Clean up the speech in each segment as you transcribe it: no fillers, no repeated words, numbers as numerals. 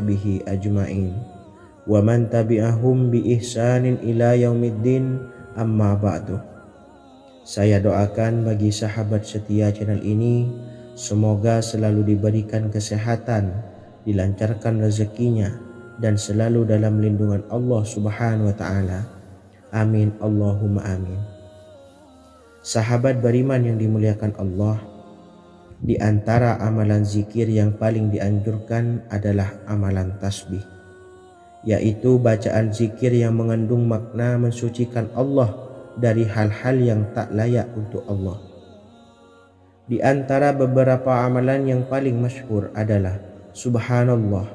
sahbihi ajma'in wa man tabi'ahum bi ihsanin ila yaumiddin, amma ba'du. Saya doakan bagi sahabat setia channel ini, semoga selalu diberikan kesehatan, dilancarkan rezekinya, dan selalu dalam lindungan Allah Subhanahu wa ta'ala. Amin Allahumma amin. Sahabat beriman yang dimuliakan Allah, di antara amalan zikir yang paling dianjurkan adalah amalan tasbih, yaitu bacaan zikir yang mengandung makna mensucikan Allah dari hal-hal yang tak layak untuk Allah. Di antara beberapa amalan yang paling masyhur adalah Subhanallah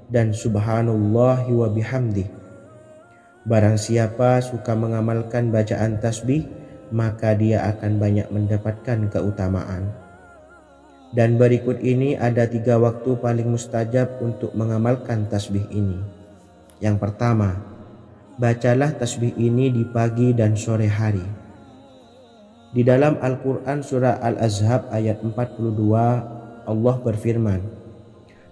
dan Subhanallahi wa bihamdih. Barang siapa suka mengamalkan bacaan tasbih, maka dia akan banyak mendapatkan keutamaan. Dan berikut ini ada 3 waktu paling mustajab untuk mengamalkan tasbih ini. Yang pertama, bacalah tasbih ini di pagi dan sore hari. Di dalam Al-Quran surah Al-Ahzab ayat 42, Allah berfirman,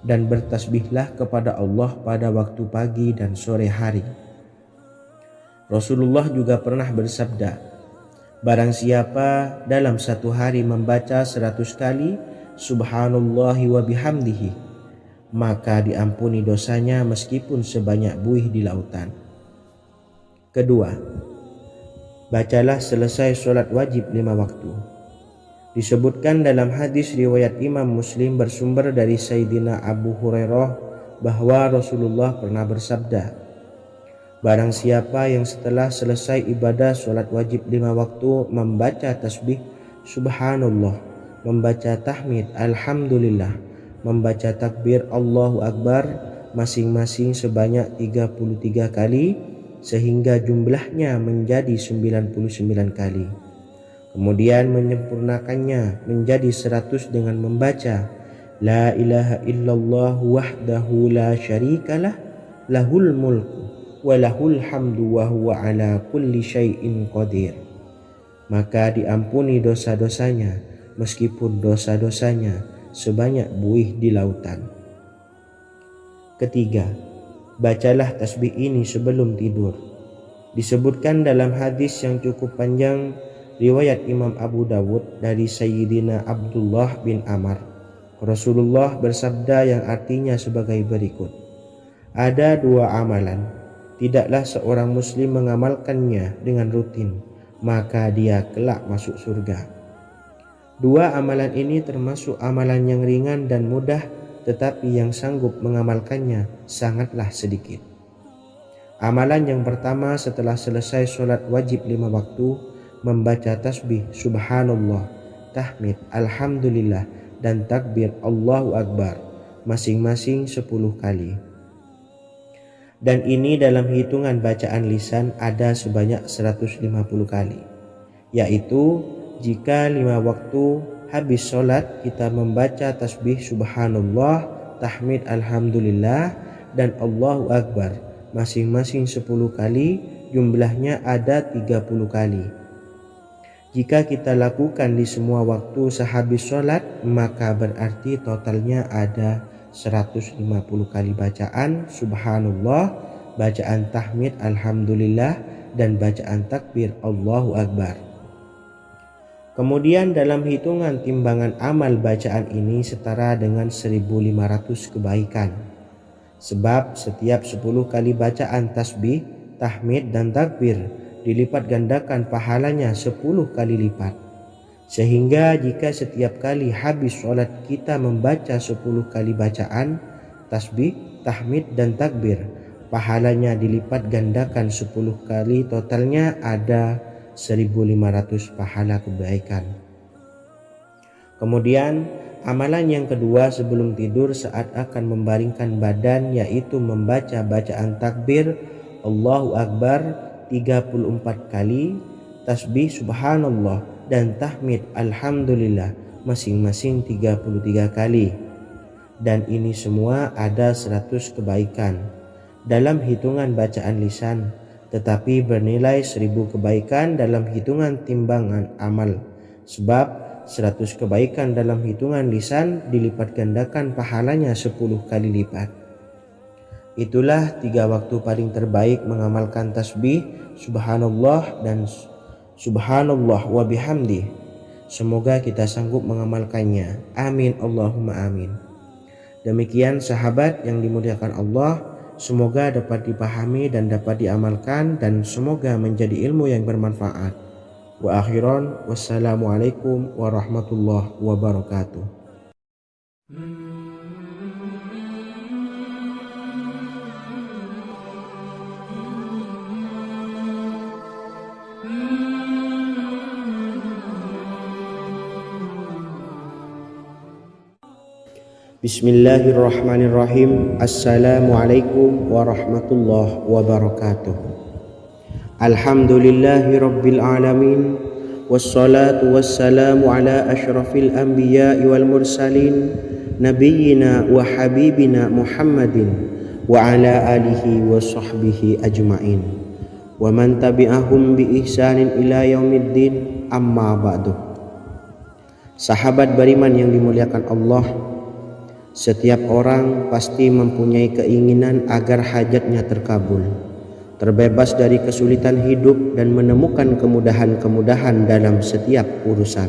dan bertasbihlah kepada Allah pada waktu pagi dan sore hari. Rasulullah juga pernah bersabda, barang siapa dalam satu hari membaca 100 kali Subhanallahi wa bihamdihi, maka diampuni dosanya meskipun sebanyak buih di lautan. Kedua, bacalah selesai sholat wajib 5 waktu. Disebutkan dalam hadis riwayat Imam Muslim bersumber dari Sayyidina Abu Hurairah bahwa Rasulullah pernah bersabda, barang siapa yang setelah selesai ibadah sholat wajib 5 waktu membaca tasbih Subhanallah, membaca tahmid Alhamdulillah, membaca takbir Allahu Akbar masing-masing sebanyak 33 kali sehingga jumlahnya menjadi 99 kali. Kemudian menyempurnakannya menjadi 100 dengan membaca La ilaha illallah wahdahu la syarikalah lahul mulku walahul hamdu wa huwa ala kulli syai'in qadir. Maka diampuni dosa-dosanya meskipun dosa-dosanya sebanyak buih di lautan. Ketiga, bacalah tasbih ini sebelum tidur. Disebutkan dalam hadis yang cukup panjang riwayat Imam Abu Dawud dari Sayyidina Abdullah bin Amr, Rasulullah bersabda yang artinya sebagai berikut, ada 2 amalan, tidaklah seorang muslim mengamalkannya dengan rutin, maka dia kelak masuk surga. 2 amalan ini termasuk amalan yang ringan dan mudah, tetapi yang sanggup mengamalkannya sangatlah sedikit. Amalan yang pertama setelah selesai sholat wajib 5 waktu, membaca tasbih Subhanallah, tahmid Alhamdulillah, dan takbir Allahu Akbar masing-masing 10 kali. Dan ini dalam hitungan bacaan lisan ada sebanyak 150 kali, yaitu jika 5 waktu habis sholat kita membaca tasbih Subhanallah, tahmid Alhamdulillah, dan Allahu Akbar masing-masing 10 kali, jumlahnya ada 30 kali. Jika kita lakukan di semua waktu sehabis sholat, maka berarti totalnya ada 150 kali bacaan Subhanallah, bacaan tahmid Alhamdulillah, dan bacaan takbir Allahu Akbar. Kemudian dalam hitungan timbangan amal bacaan ini setara dengan 1500 kebaikan. Sebab setiap 10 kali bacaan tasbih, tahmid, dan takbir dilipat gandakan pahalanya 10 kali lipat. Sehingga jika setiap kali habis sholat kita membaca 10 kali bacaan tasbih, tahmid, dan takbir, pahalanya dilipat gandakan 10 kali, totalnya ada 1500 pahala kebaikan. Kemudian amalan yang kedua sebelum tidur saat akan membaringkan badan, yaitu membaca bacaan takbir Allahu Akbar 34 kali, tasbih Subhanallah, dan tahmid Alhamdulillah masing-masing 33 kali. Dan ini semua ada 100 kebaikan dalam hitungan bacaan lisan, tetapi bernilai 1000 kebaikan dalam hitungan timbangan amal. Sebab 100 kebaikan dalam hitungan lisan dilipat gandakan pahalanya 10 kali lipat. Itulah 3 waktu paling terbaik mengamalkan tasbih subhanallah dan subhanallah wa bihamdi. Semoga kita sanggup mengamalkannya. Amin Allahumma amin. Demikian sahabat yang dimuliakan Allah, semoga dapat dipahami dan dapat diamalkan dan semoga menjadi ilmu yang bermanfaat. Wa akhiran wassalamualaikum warahmatullahi wabarakatuh. Bismillahirrahmanirrahim. Assalamualaikum warahmatullahi wabarakatuh. Alhamdulillahi rabbil alamin. Wassalatu wassalamu ala ashrafil anbiya'i wal mursalin, nabiyyina wa habibina Muhammadin wa ala alihi wa sahbihi ajma'in wa man tabi'ahum bi ihsanin ila yaumiddin, amma ba'du. Sahabat beriman yang dimuliakan Allah, setiap orang pasti mempunyai keinginan agar hajatnya terkabul, terbebas dari kesulitan hidup dan menemukan kemudahan-kemudahan dalam setiap urusan.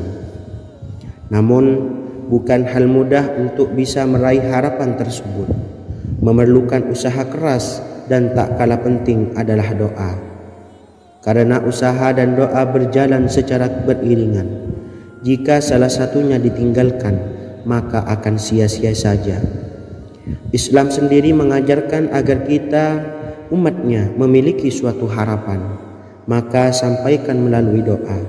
Namun, bukan hal mudah untuk bisa meraih harapan tersebut. Memerlukan usaha keras dan tak kalah penting adalah doa. Karena usaha dan doa berjalan secara beriringan. Jika salah satunya ditinggalkan, maka akan sia-sia saja. Islam sendiri mengajarkan agar kita umatnya memiliki suatu harapan, maka sampaikan melalui doa.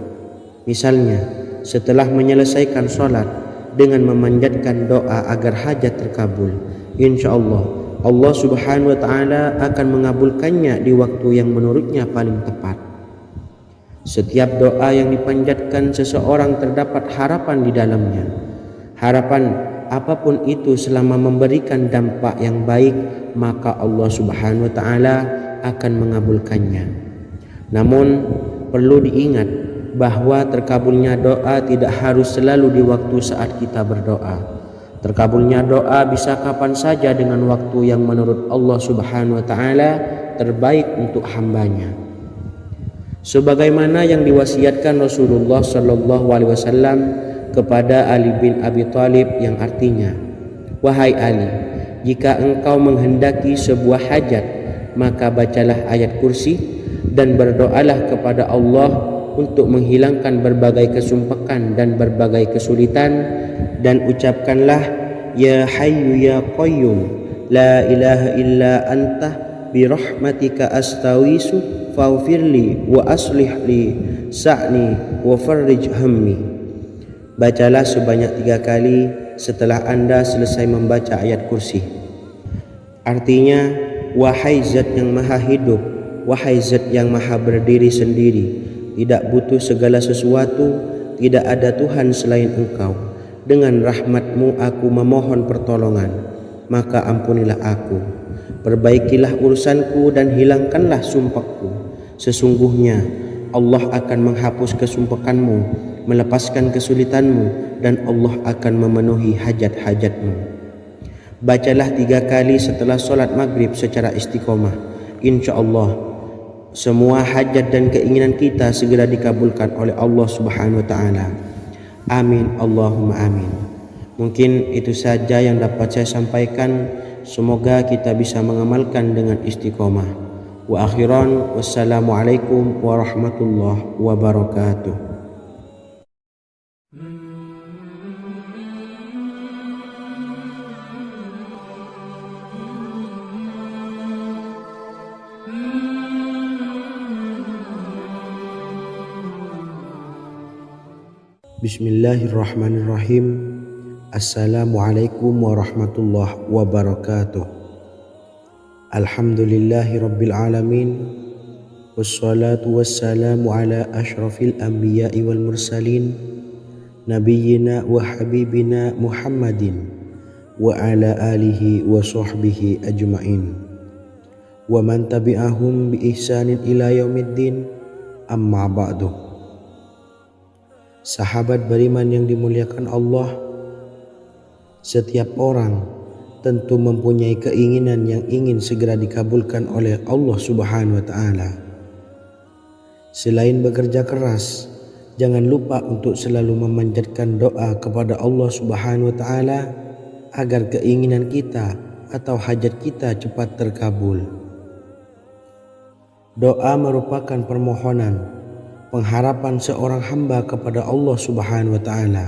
Misalnya, setelah menyelesaikan sholat dengan memanjatkan doa agar hajat terkabul, insya Allah subhanahu wa ta'ala akan mengabulkannya di waktu yang menurutnya paling tepat. Setiap doa yang dipanjatkan seseorang terdapat harapan di dalamnya. Harapan apapun itu selama memberikan dampak yang baik, maka Allah subhanahu wa ta'ala akan mengabulkannya. Namun perlu diingat bahwa terkabulnya doa tidak harus selalu di waktu saat kita berdoa. Terkabulnya doa bisa kapan saja dengan waktu yang menurut Allah subhanahu wa ta'ala terbaik untuk hambanya. Sebagaimana yang diwasiatkan Rasulullah sallallahu alaihi wasallam kepada Ali bin Abi Thalib, yang artinya, wahai Ali, jika engkau menghendaki sebuah hajat, maka bacalah ayat kursi dan berdoalah kepada Allah untuk menghilangkan berbagai kesumpakan dan berbagai kesulitan, dan ucapkanlah, ya hayyu ya qayyum la ilaha illa anta birahmatika astawisu faghfirli wa aslih li sa'ni wa farrij hammi. Bacalah sebanyak 3 kali setelah Anda selesai membaca ayat kursi. Artinya, wahai zat yang maha hidup, wahai zat yang maha berdiri sendiri, tidak butuh segala sesuatu, tidak ada Tuhan selain Engkau. Dengan rahmat-Mu aku memohon pertolongan, maka ampunilah aku. Perbaikilah urusanku dan hilangkanlah sumpahku. Sesungguhnya Allah akan menghapus kesumpahanmu, melepaskan kesulitanmu, dan Allah akan memenuhi hajat-hajatmu. Bacalah 3 kali setelah sholat maghrib secara istiqomah. Insya Allah semua hajat dan keinginan kita segera dikabulkan oleh Allah subhanahu wa ta'ala. Amin Allahumma amin. Mungkin itu saja yang dapat saya sampaikan. Semoga kita bisa mengamalkan dengan istiqomah. Wa akhiran wassalamualaikum warahmatullahi wabarakatuh. Bismillahirrahmanirrahim. Assalamualaikum warahmatullahi wabarakatuh. Alhamdulillahi rabbil alamin. Wassalatu wassalamu ala ashrafil anbiya'i wal mursalin, nabiyyina wa habibina Muhammadin wa ala alihi wa sahbihi ajma'in wa man tabi'ahum bi ihsanin ila yaumiddin, amma ba'du. Sahabat beriman yang dimuliakan Allah, setiap orang tentu mempunyai keinginan yang ingin segera dikabulkan oleh Allah Subhanahu wa Ta'ala. Selain bekerja keras, jangan lupa untuk selalu memanjatkan doa kepada Allah Subhanahu wa Ta'ala agar keinginan kita atau hajat kita cepat terkabul. Doa merupakan permohonan, pengharapan seorang hamba kepada Allah Subhanahu wa Ta'ala.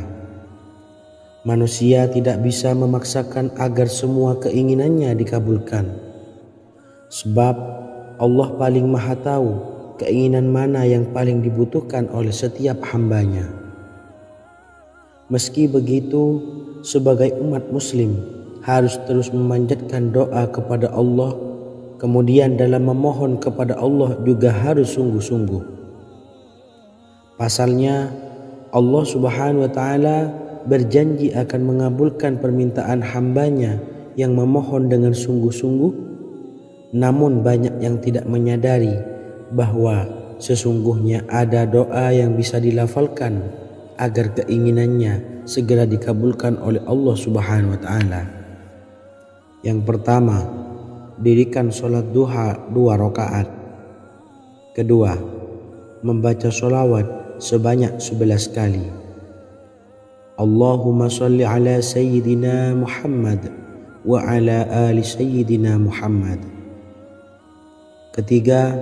Manusia tidak bisa memaksakan agar semua keinginannya dikabulkan, sebab Allah paling maha tahu keinginan mana yang paling dibutuhkan oleh setiap hambanya. Meski begitu, sebagai umat muslim harus terus memanjatkan doa kepada Allah, kemudian dalam memohon kepada Allah juga harus sungguh-sungguh. Pasalnya Allah Subhanahu wa Ta'ala berjanji akan mengabulkan permintaan hambanya yang memohon dengan sungguh-sungguh. Namun banyak yang tidak menyadari bahwa sesungguhnya ada doa yang bisa dilafalkan agar keinginannya segera dikabulkan oleh Allah Subhanahu wa Ta'ala. Yang pertama, dirikan sholat duha 2 rakaat. Kedua, membaca sholawat sebanyak 11 kali. Allahumma salli ala Sayyidina Muhammad wa ala ali Sayyidina Muhammad. Ketiga,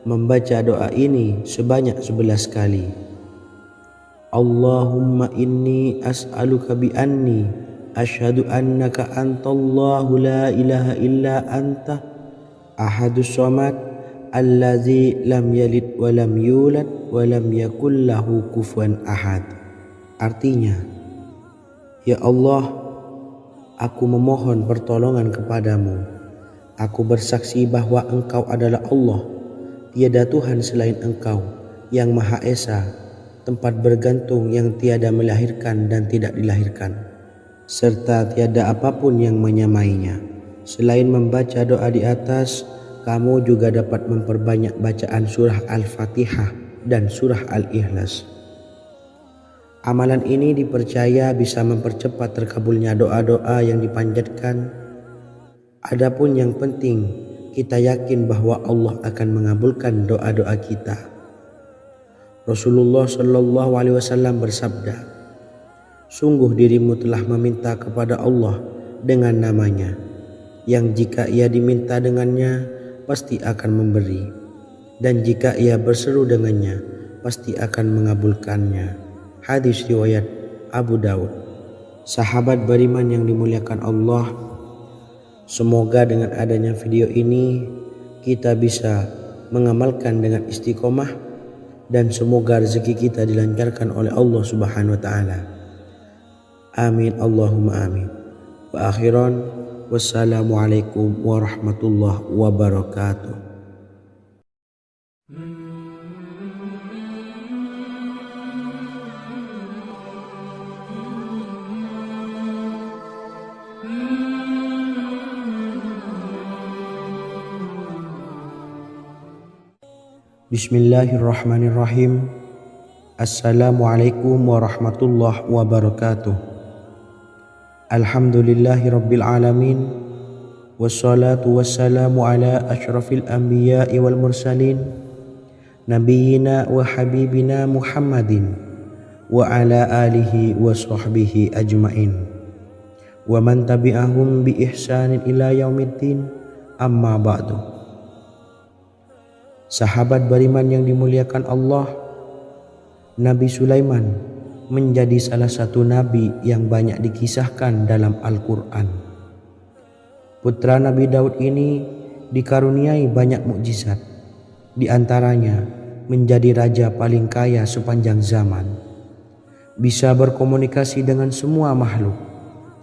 membaca doa ini sebanyak 11 kali. Allahumma inni as'aluka bi anni asyhadu annaka antallahu la ilaha illa anta ahadus samad allazi lam yalid wa lam yulad wa lam yakul lahu kufuwan ahad. Artinya, ya Allah, aku memohon pertolongan kepadamu. Aku bersaksi bahwa Engkau adalah Allah, tiada Tuhan selain Engkau, yang Maha Esa, tempat bergantung yang tiada melahirkan dan tidak dilahirkan, serta tiada apapun yang menyamainya. Selain membaca doa di atas, kamu juga dapat memperbanyak bacaan surah Al-Fatihah dan surah Al-Ikhlas. Amalan ini dipercaya bisa mempercepat terkabulnya doa-doa yang dipanjatkan. Adapun yang penting, kita yakin bahwa Allah akan mengabulkan doa-doa kita. Rasulullah Shallallahu Alaihi Wasallam bersabda, sungguh dirimu telah meminta kepada Allah dengan namanya, yang jika ia diminta dengannya, pasti akan memberi, dan jika ia berseru dengannya, pasti akan mengabulkannya. Hadis riwayat Abu Dawud. Sahabat beriman yang dimuliakan Allah, semoga dengan adanya video ini kita bisa mengamalkan dengan istiqomah, dan semoga rezeki kita dilancarkan oleh Allah Subhanahu wa Ta'ala. Amin Allahumma amin. Wa akhiran, wassalamualaikum warahmatullahi wabarakatuh. Bismillahirrahmanirrahim. Assalamualaikum warahmatullahi wabarakatuh. Alhamdulillahi rabbil alamin, wassalatu wassalamu ala asyrafil anbiya'i wal mursalin, nabiyyina wa habibina Muhammadin wa ala alihi wa sahbihi ajmain, wa man tabi'ahum bi ihsanin ila yaumiddin, amma ba'du. Sahabat beriman yang dimuliakan Allah, Nabi Sulaiman menjadi salah satu nabi yang banyak dikisahkan dalam Al-Quran. Putra Nabi Daud ini dikaruniai banyak mukjizat, di antaranya menjadi raja paling kaya sepanjang zaman, bisa berkomunikasi dengan semua makhluk,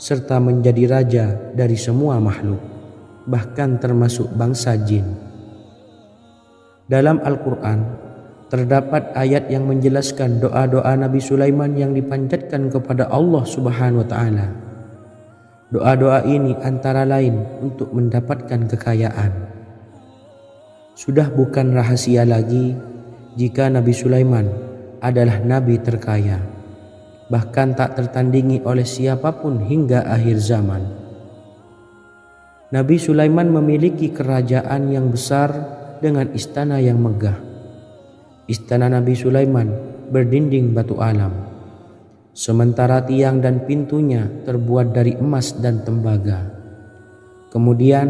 serta menjadi raja dari semua makhluk, bahkan termasuk bangsa jin. Dalam Al-Quran terdapat ayat yang menjelaskan doa-doa Nabi Sulaiman yang dipanjatkan kepada Allah Subhanahu wa Ta'ala. Doa-doa ini antara lain untuk mendapatkan kekayaan. Sudah bukan rahasia lagi jika Nabi Sulaiman adalah nabi terkaya, bahkan tak tertandingi oleh siapapun hingga akhir zaman. Nabi Sulaiman memiliki kerajaan yang besar dengan istana yang megah. Istana Nabi Sulaiman berdinding batu alam, sementara tiang dan pintunya terbuat dari emas dan tembaga. Kemudian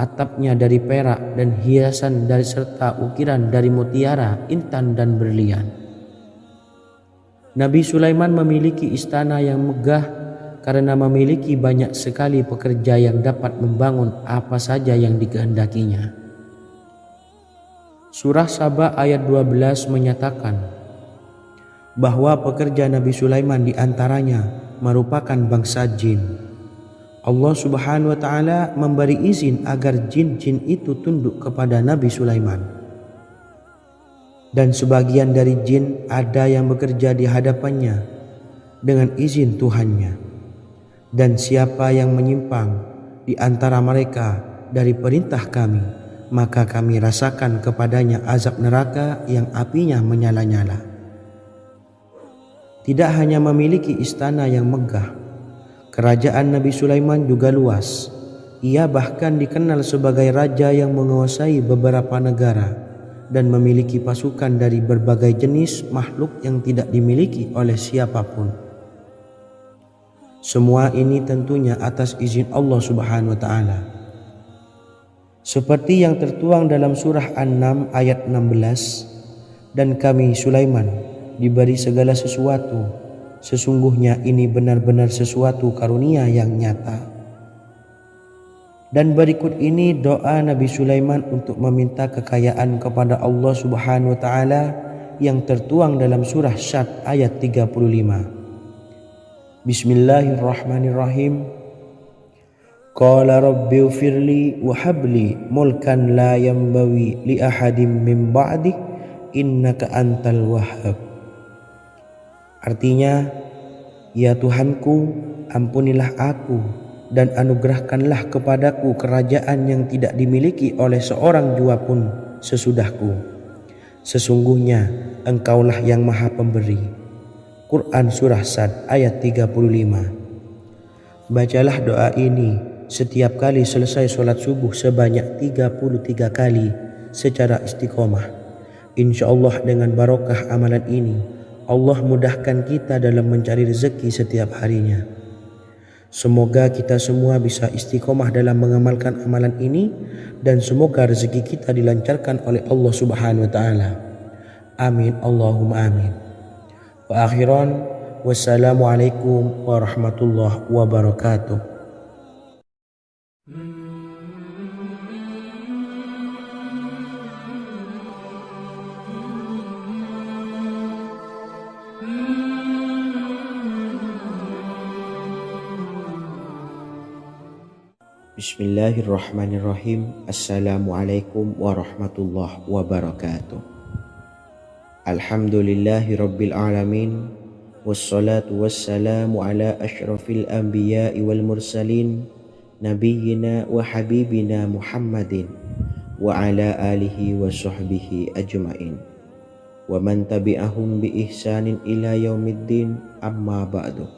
atapnya dari perak dan hiasan dari serta ukiran dari mutiara, intan dan berlian. Nabi Sulaiman memiliki istana yang megah karena memiliki banyak sekali pekerja yang dapat membangun apa saja yang dikehendakinya. Surah Saba ayat 12 menyatakan bahwa pekerja Nabi Sulaiman diantaranya merupakan bangsa jin. Allah Subhanahu wa Ta'ala memberi izin agar jin-jin itu tunduk kepada Nabi Sulaiman. Dan sebagian dari jin ada yang bekerja di hadapannya dengan izin Tuhannya. Dan siapa yang menyimpang di antara mereka dari perintah kami, maka kami rasakan kepadanya azab neraka yang apinya menyala-nyala. Tidak hanya memiliki istana yang megah, kerajaan Nabi Sulaiman juga luas. Ia bahkan dikenal sebagai raja yang menguasai beberapa negara dan memiliki pasukan dari berbagai jenis makhluk yang tidak dimiliki oleh siapapun. Semua ini tentunya atas izin Allah Subhanahu wa Ta'ala. Seperti yang tertuang dalam surah An-Naml ayat 16, dan kami Sulaiman diberi segala sesuatu, sesungguhnya ini benar-benar sesuatu karunia yang nyata. Dan berikut ini doa Nabi Sulaiman untuk meminta kekayaan kepada Allah Subhanahu wa Ta'ala yang tertuang dalam surah Syad ayat 35. Bismillahirrahmanirrahim. Qala rabbi ufirli wa habli mulkan la yanbawi li ahadim min ba'di innaka antal wahhab. Artinya, ya Tuhanku, ampunilah aku dan anugerahkanlah kepadaku kerajaan yang tidak dimiliki oleh seorang jua pun sesudahku. Sesungguhnya Engkaulah yang Maha Pemberi. Quran Surah Sad ayat 35. Bacalah doa ini setiap kali selesai sholat subuh sebanyak 33 kali secara istiqomah. InsyaAllah dengan barokah amalan ini, Allah mudahkan kita dalam mencari rezeki setiap harinya. Semoga kita semua bisa istiqomah dalam mengamalkan amalan ini dan semoga rezeki kita dilancarkan oleh Allah Subhanahu wa Ta'ala. Amin Allahumma amin. Wa akhiran, wassalamualaikum warahmatullahi wabarakatuh. Bismillahirrahmanirrahim. Assalamualaikum warahmatullahi wabarakatuh. Alhamdulillahi rabbil alamin. Wassalatu wassalamu ala ashrafil anbiya'i wal mursalin, nabiyyina wa habibina Muhammadin wa ala alihi wa sahbihi ajma'in wa man tabi'ahum bi ihsanin ila yaumiddin, amma ba'du.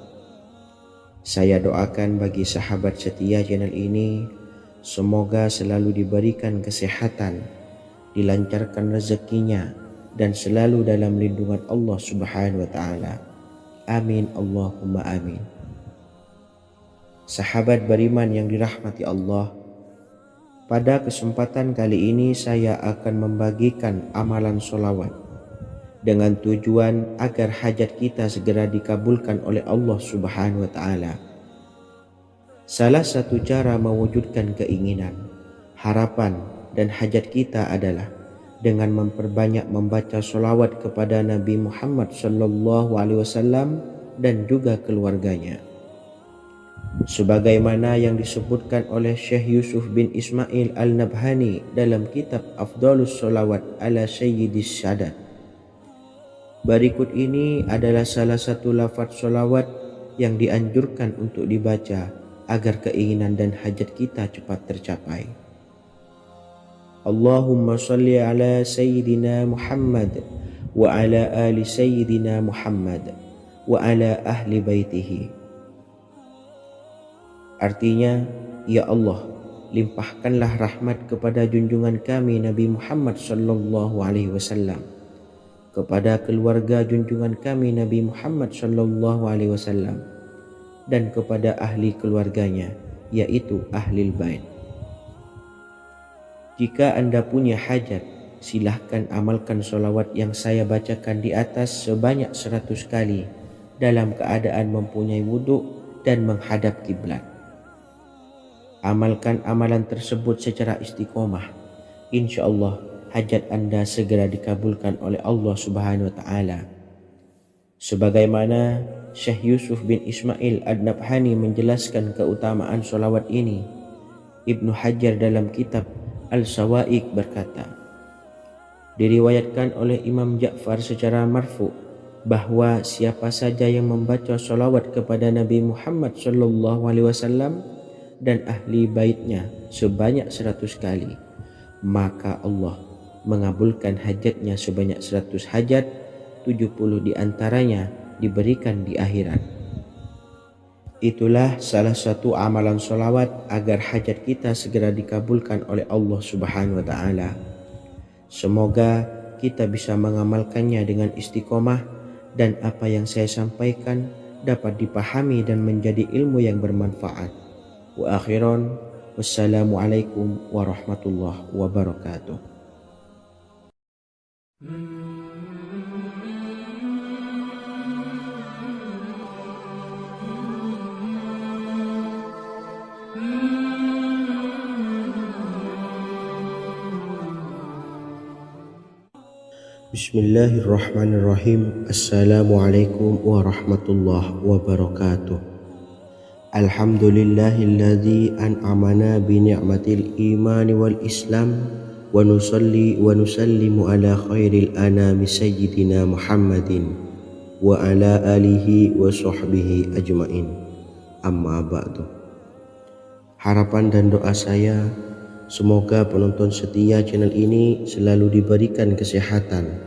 Saya doakan bagi sahabat setia channel ini, semoga selalu diberikan kesehatan, dilancarkan rezekinya, dan selalu dalam lindungan Allah Subhanahu wa Ta'ala. Amin Allahumma amin. Sahabat beriman yang dirahmati Allah, pada kesempatan kali ini saya akan membagikan amalan sholawat dengan tujuan agar hajat kita segera dikabulkan oleh Allah Subhanahu wa Ta'ala. Salah satu cara mewujudkan keinginan, harapan, dan hajat kita adalah dengan memperbanyak membaca sholawat kepada Nabi Muhammad SAW dan juga keluarganya. Sebagaimana yang disebutkan oleh Syekh Yusuf bin Ismail Al-Nabhani dalam kitab Afdhalus Sholawat ala Sayyidis Sadat. Berikut ini adalah salah satu lafaz sholawat yang dianjurkan untuk dibaca agar keinginan dan hajat kita cepat tercapai. Allahumma salli ala Sayyidina Muhammad wa ala ali Sayyidina Muhammad wa ala ahli baitihi. Artinya, ya Allah, limpahkanlah rahmat kepada junjungan kami Nabi Muhammad sallallahu alaihi wasallam, kepada keluarga junjungan kami Nabi Muhammad sallallahu alaihi wasallam, dan kepada ahli keluarganya, yaitu ahlil bait. Jika anda punya hajat, silahkan amalkan solawat yang saya bacakan di atas sebanyak 100 kali dalam keadaan mempunyai wuduk dan menghadap kiblat. Amalkan amalan tersebut secara istiqomah. InsyaAllah hajat anda segera dikabulkan oleh Allah Subhanahu wa Ta'ala. Sebagaimana Syekh Yusuf bin Ismail Ad-Nabhani menjelaskan keutamaan solawat ini, Ibnu Hajar dalam kitab Al-Sawa'iq berkata, diriwayatkan oleh Imam Ja'far secara marfu bahwa siapa saja yang membaca solawat kepada Nabi Muhammad sallallahu alaihi wasallam dan ahli baitnya sebanyak 100 kali, maka Allah mengabulkan hajatnya sebanyak 100 hajat, 70 diantaranya diberikan di akhirat. Itulah salah satu amalan solawat agar hajat kita segera dikabulkan oleh Allah Subhanahu wa Ta'ala. Semoga kita bisa mengamalkannya dengan istiqomah dan apa yang saya sampaikan dapat dipahami dan menjadi ilmu yang bermanfaat. Wa akhiran, wassalamualaikum warahmatullahi wabarakatuh. Bismillahirrahmanirrahim. Assalamualaikum warahmatullahi wabarakatuh. Alhamdulillahilladzi an'amana bi ni'matil iman wal islam wa nusalli wa nusallimu ala khairil anami sayyidina Muhammadin wa ala alihi wa sahbihi ajmain. Amma ba'du. Harapan dan doa saya, semoga penonton setia channel ini selalu diberikan kesehatan,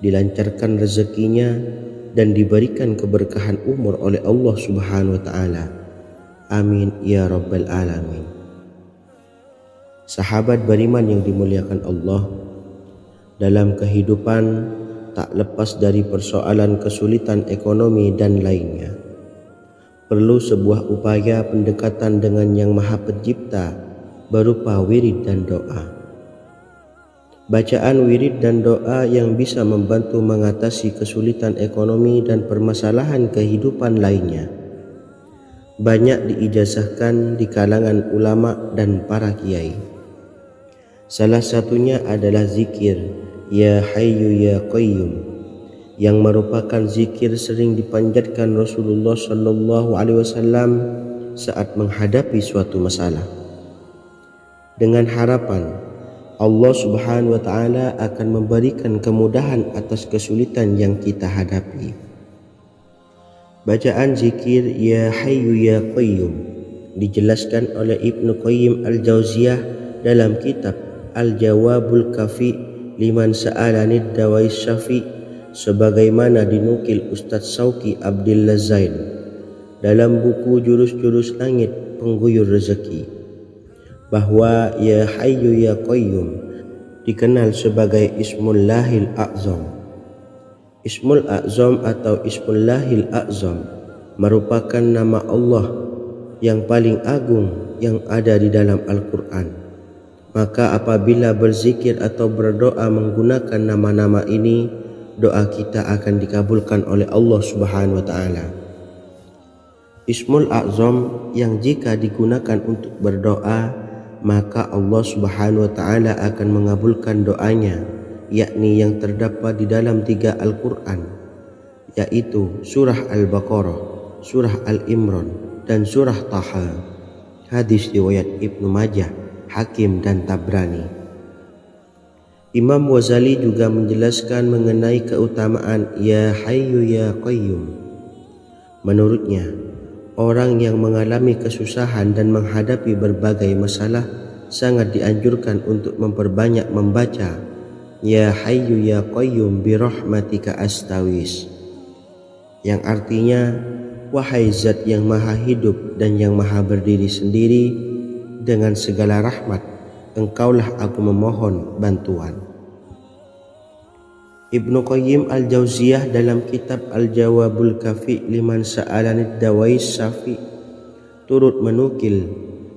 dilancarkan rezekinya, dan diberikan keberkahan umur oleh Allah Subhanahu wa Ta'ala. Amin ya rabbal alamin. Sahabat beriman yang dimuliakan Allah, dalam kehidupan tak lepas dari persoalan kesulitan ekonomi dan lainnya. Perlu sebuah upaya pendekatan dengan Yang Maha Pencipta berupa wirid dan doa. Bacaan wirid dan doa yang bisa membantu mengatasi kesulitan ekonomi dan permasalahan kehidupan lainnya banyak diijazahkan di kalangan ulama dan para kiai. Salah satunya adalah zikir Ya Hayyu Ya Qayyum, yang merupakan zikir sering dipanjatkan Rasulullah sallallahu alaihi wasallam saat menghadapi suatu masalah, dengan harapan Allah Subhanahu wa Ta'ala akan memberikan kemudahan atas kesulitan yang kita hadapi. Bacaan zikir Ya Hayyu Ya Qayyum dijelaskan oleh Ibnu Qayyim Al-Jauziyah dalam kitab Al-Jawabul Kafi liman sa'alanid dawai syafi, sebagaimana dinukil Ustadz Sauki Abdillah Zain dalam buku Jurus-Jurus Langit Pengguyur Rezeki, bahwa Ya Hayyu Ya Qayyum dikenal sebagai Ismullahil A'zam. Ismul A'zam atau Ismullahil A'zam merupakan nama Allah yang paling agung yang ada di dalam Al-Quran. Maka apabila berzikir atau berdoa menggunakan nama-nama ini, doa kita akan dikabulkan oleh Allah Subhanahu wa Ta'ala. Ismul A'zam yang jika digunakan untuk berdoa, maka Allah Subhanahu wa Ta'ala akan mengabulkan doanya, yakni yang terdapat di dalam 3 Al-Quran, yaitu surah Al-Baqarah, surah Al-Imran, dan surah Taha. Hadis riwayat Ibnu Majah, Hakim, dan Tabrani. Imam Ghazali juga menjelaskan mengenai keutamaan Ya Hayyu Ya Qayyum. Menurutnya, orang yang mengalami kesusahan dan menghadapi berbagai masalah sangat dianjurkan untuk memperbanyak membaca Ya Hayyu Ya Qayyum bi rahmatika astawis, yang artinya wahai zat yang maha hidup dan yang maha berdiri sendiri, dengan segala rahmat, engkaulah aku memohon bantuan. Ibnu Qayyim al-Jauziyah dalam kitab Al-Jawabul Kafi liman sa'alanid dawais syafi turut menukil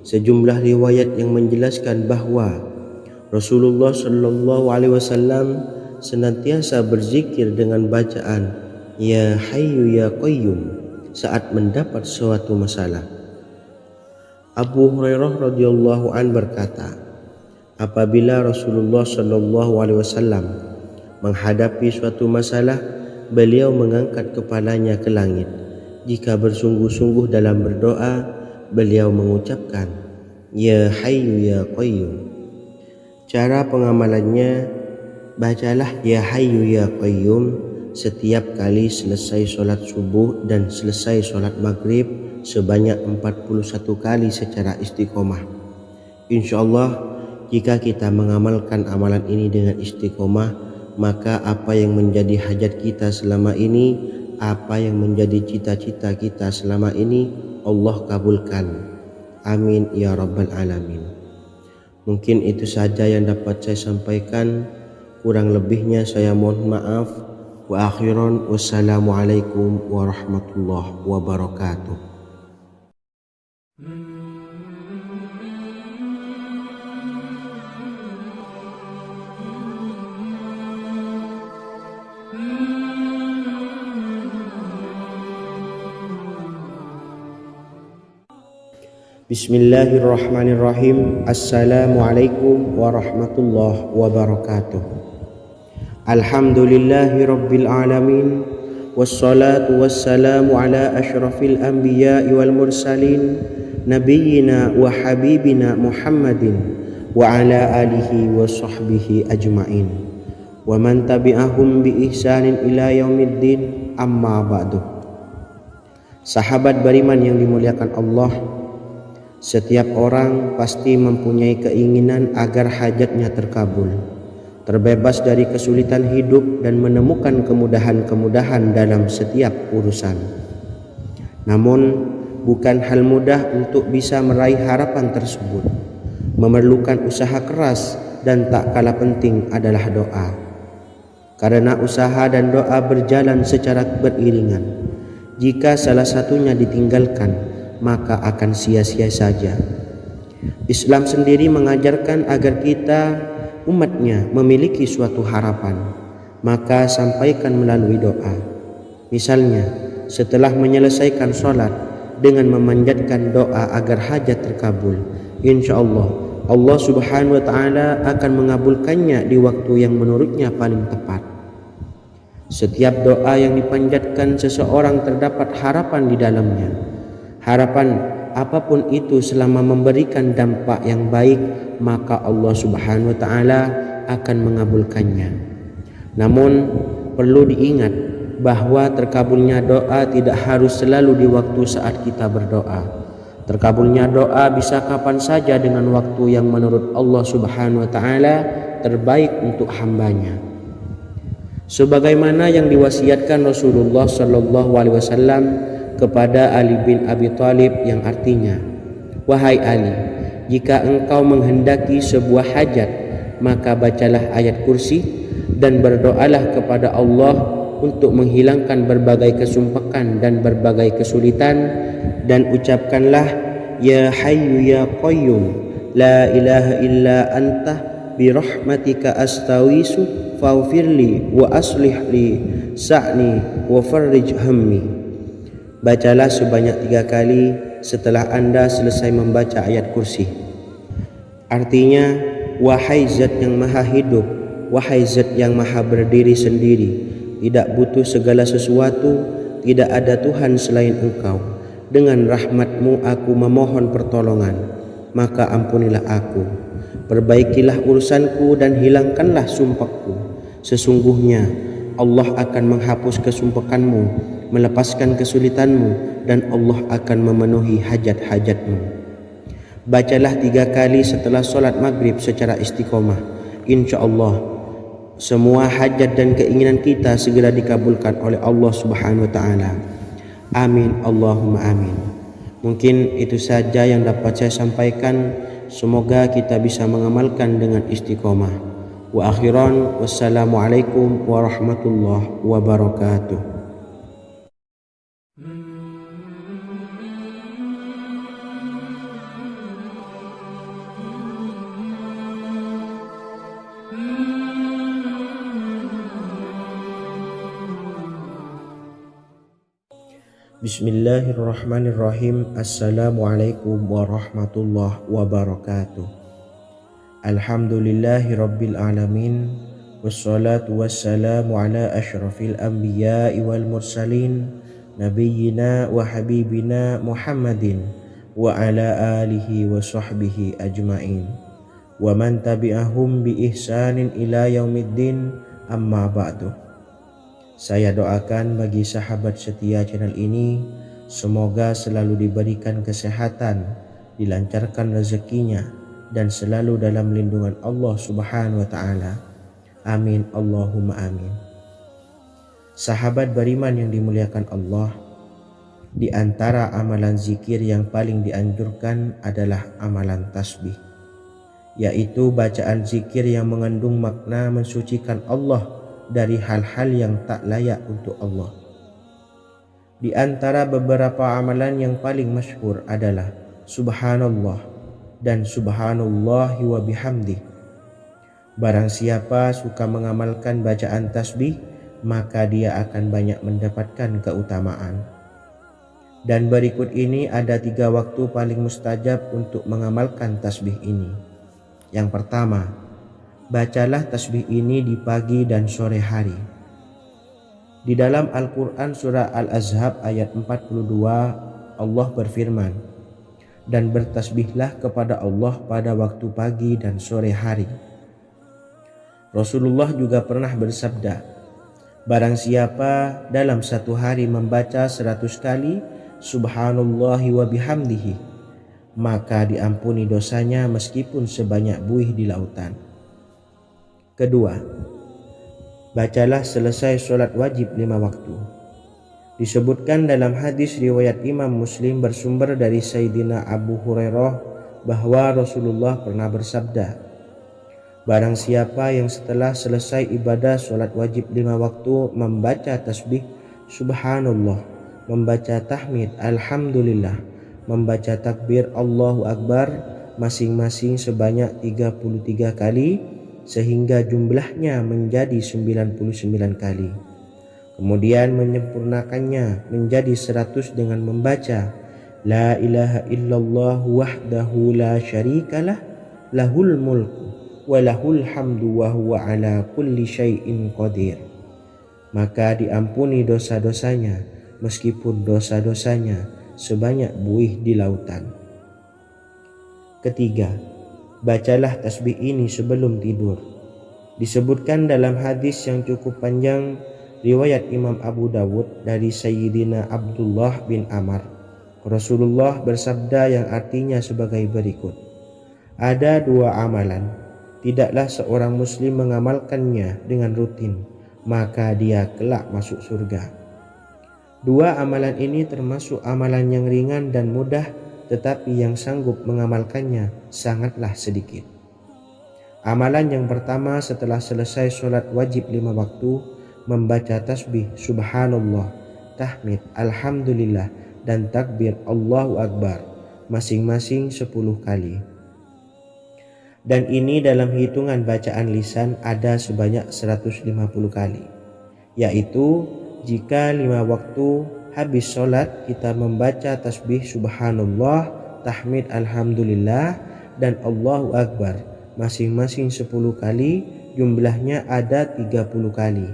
sejumlah riwayat yang menjelaskan bahwa Rasulullah Shallallahu Alaihi Wasallam senantiasa berzikir dengan bacaan Ya Hayyu Ya Qayyum saat mendapat suatu masalah. Abu Hurairah radhiyallahu an berkata, apabila Rasulullah Shallallahu Alaihi Wasallam menghadapi suatu masalah, beliau mengangkat kepalanya ke langit. Jika bersungguh-sungguh dalam berdoa, beliau mengucapkan Ya Hayyu Ya Qayyum. Cara pengamalannya, bacalah Ya Hayyu Ya Qayyum setiap kali selesai sholat subuh dan selesai sholat maghrib sebanyak 41 kali secara istiqomah. Insyaallah, jika kita mengamalkan amalan ini dengan istiqomah, maka apa yang menjadi hajat kita selama ini, apa yang menjadi cita-cita kita selama ini, Allah kabulkan. Amin ya rabbal alamin. Mungkin itu saja yang dapat saya sampaikan. Kurang lebihnya saya mohon maaf. Wa akhiran, wassalamualaikum warahmatullahi wabarakatuh. Bismillahirrahmanirrahim. Assalamualaikum warahmatullahi wabarakatuh. Alhamdulillahi rabbil alamin. Wassalatu wassalamu ala ashrafil anbiya'i wal mursalin nabiyyina wa habibina Muhammadin wa ala alihi wa sahbihi ajma'in wa man tabi'ahum bi ihsanin ila yaumiddin, amma ba'du. Sahabat beriman yang dimuliakan Allah, setiap orang pasti mempunyai keinginan agar hajatnya terkabul, terbebas dari kesulitan hidup dan menemukan kemudahan-kemudahan dalam setiap urusan. Namun, bukan hal mudah untuk bisa meraih harapan tersebut. Memerlukan usaha keras dan tak kalah penting adalah doa. Karena usaha dan doa berjalan secara beriringan. Jika salah satunya ditinggalkan, maka akan sia-sia saja. Islam sendiri mengajarkan agar kita umatnya memiliki suatu harapan, maka sampaikan melalui doa. Misalnya, setelah menyelesaikan sholat dengan memanjatkan doa agar hajat terkabul, insyaallah Allah subhanahu wa ta'ala akan mengabulkannya di waktu yang menurutnya paling tepat. Setiap doa yang dipanjatkan seseorang terdapat harapan di dalamnya. Harapan apapun itu selama memberikan dampak yang baik, maka Allah subhanahu wa ta'ala akan mengabulkannya. Namun perlu diingat bahwa terkabulnya doa tidak harus selalu di waktu saat kita berdoa. Terkabulnya doa bisa kapan saja dengan waktu yang menurut Allah subhanahu wa ta'ala terbaik untuk hambanya. Sebagaimana yang diwasiatkan Rasulullah sallallahu alaihi wasallam kepada Ali bin Abi Thalib, yang artinya, wahai Ali, jika engkau menghendaki sebuah hajat, maka bacalah ayat kursi dan berdoalah kepada Allah untuk menghilangkan berbagai kesumpakan dan berbagai kesulitan, dan ucapkanlah Ya Hayyu Ya Qayyum la ilaha illa anta birahmatika astawisu faghfirli wa aslih li sa'ni wa farrij hammi. Bacalah sebanyak 3 kali setelah Anda selesai membaca ayat kursi. Artinya, wahai zat yang maha hidup, wahai zat yang maha berdiri sendiri, tidak butuh segala sesuatu, tidak ada Tuhan selain Engkau. Dengan rahmat-Mu aku memohon pertolongan, maka ampunilah aku. Perbaikilah urusanku dan hilangkanlah sumpahku. Sesungguhnya Allah akan menghapus kesumpahanmu, melepaskan kesulitanmu, dan Allah akan memenuhi hajat-hajatmu. Bacalah 3 kali setelah sholat maghrib secara istiqomah. InsyaAllah semua hajat dan keinginan kita segera dikabulkan oleh Allah subhanahu wa ta'ala. Amin Allahumma amin. Mungkin itu saja yang dapat saya sampaikan. Semoga kita bisa mengamalkan dengan istiqomah. Wa akhiran, wassalamualaikum warahmatullahi wabarakatuh. Bismillahirrahmanirrahim. Assalamualaikum warahmatullahi wabarakatuh. Alhamdulillahi rabbil alamin. Wassalatu wassalamu ala ashrafil anbiya'i wal mursalin, nabiyyina wa habibina Muhammadin wa ala alihi wa sahbihi ajma'in, wa man tabi'ahum bi ihsanin ila yaumiddin, amma ba'du. Saya doakan bagi sahabat setia channel ini, semoga selalu diberikan kesehatan, dilancarkan rezekinya, dan selalu dalam lindungan Allah Subhanahu wa Ta'ala. Amin Allahumma amin. Sahabat beriman yang dimuliakan Allah, di antara amalan zikir yang paling dianjurkan adalah amalan tasbih, yaitu bacaan zikir yang mengandung makna mensucikan Allah dari hal-hal yang tak layak untuk Allah. Di antara beberapa amalan yang paling masyhur adalah Subhanallah dan Subhanallahi wa bihamdih. Barang siapa suka mengamalkan bacaan tasbih, maka dia akan banyak mendapatkan keutamaan. Dan berikut ini ada 3 waktu paling mustajab untuk mengamalkan tasbih ini. Yang pertama, bacalah tasbih ini di pagi dan sore hari. Di dalam Al-Quran surah Al-Ahzab ayat 42, Allah berfirman, dan bertasbihlah kepada Allah pada waktu pagi dan sore hari. Rasulullah juga pernah bersabda, barang siapa dalam satu hari membaca 100 kali Subhanallahi wa bihamdihi, maka diampuni dosanya meskipun sebanyak buih di lautan. Kedua, bacalah selesai sholat wajib 5 waktu. Disebutkan dalam hadis riwayat Imam Muslim bersumber dari Sayyidina Abu Hurairah bahwa Rasulullah pernah bersabda, barang siapa yang setelah selesai ibadah sholat wajib 5 waktu membaca tasbih Subhanallah, membaca tahmid Alhamdulillah, membaca takbir Allahu Akbar masing-masing sebanyak 33 kali, sehingga jumlahnya menjadi 99 kali. Kemudian menyempurnakannya menjadi 100 dengan membaca La ilaha illallah wahdahu la syarikalah, lahul mulku wa lahul hamdu wa huwa ala kulli syai'in qadir. Maka diampuni dosa-dosanya meskipun dosa-dosanya sebanyak buih di lautan. Ketiga, bacalah tasbih ini sebelum tidur. Disebutkan dalam hadis yang cukup panjang riwayat Imam Abu Dawud dari Sayyidina Abdullah bin Amr. Rasulullah bersabda yang artinya sebagai berikut. Ada 2 amalan, tidaklah seorang muslim mengamalkannya dengan rutin, maka dia kelak masuk surga. 2 amalan ini termasuk amalan yang ringan dan mudah, tetapi yang sanggup mengamalkannya sangatlah sedikit. Amalan yang pertama setelah selesai sholat wajib 5 waktu, membaca tasbih Subhanallah, tahmid Alhamdulillah, dan takbir Allahu Akbar masing-masing 10 kali. Dan ini dalam hitungan bacaan lisan ada sebanyak 150 kali, yaitu jika 5 waktu habis sholat kita membaca tasbih Subhanallah, tahmid Alhamdulillah, dan Allahu Akbar masing-masing 10 kali, jumlahnya ada 30 kali.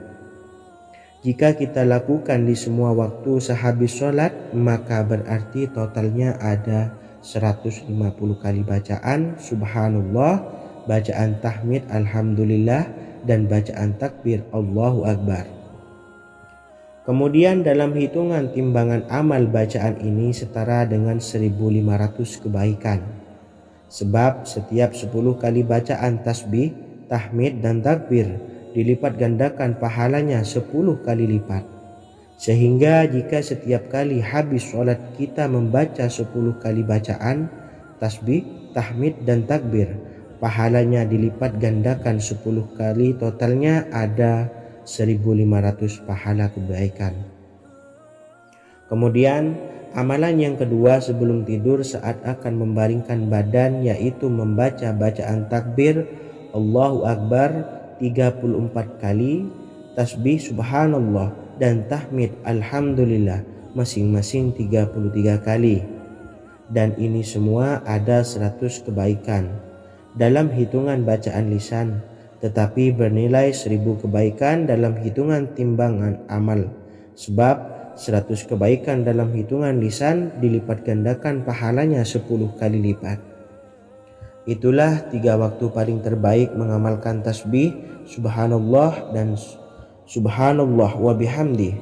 Jika kita lakukan di semua waktu sehabis sholat, maka berarti totalnya ada 150 kali bacaan Subhanallah, bacaan tahmid Alhamdulillah, dan bacaan takbir Allahu Akbar. Kemudian dalam hitungan timbangan amal bacaan ini setara dengan 1500 kebaikan. Sebab setiap 10 kali bacaan tasbih, tahmid, dan takbir dilipat gandakan pahalanya 10 kali lipat. Sehingga jika setiap kali habis sholat kita membaca 10 kali bacaan tasbih, tahmid dan takbir, pahalanya dilipat gandakan 10 kali, totalnya ada 1.500 pahala kebaikan. Kemudian amalan yang kedua sebelum tidur saat akan membaringkan badan, yaitu membaca bacaan takbir Allahu Akbar 34 kali, tasbih subhanallah dan tahmid alhamdulillah masing-masing 33 kali. Dan ini semua ada 100 kebaikan dalam hitungan bacaan lisan, tetapi bernilai 1.000 kebaikan dalam hitungan timbangan amal. Sebab 100 kebaikan dalam hitungan lisan dilipat gandakan pahalanya 10 kali lipat. Itulah 3 waktu paling terbaik mengamalkan tasbih subhanallah dan subhanallah wa bihamdi.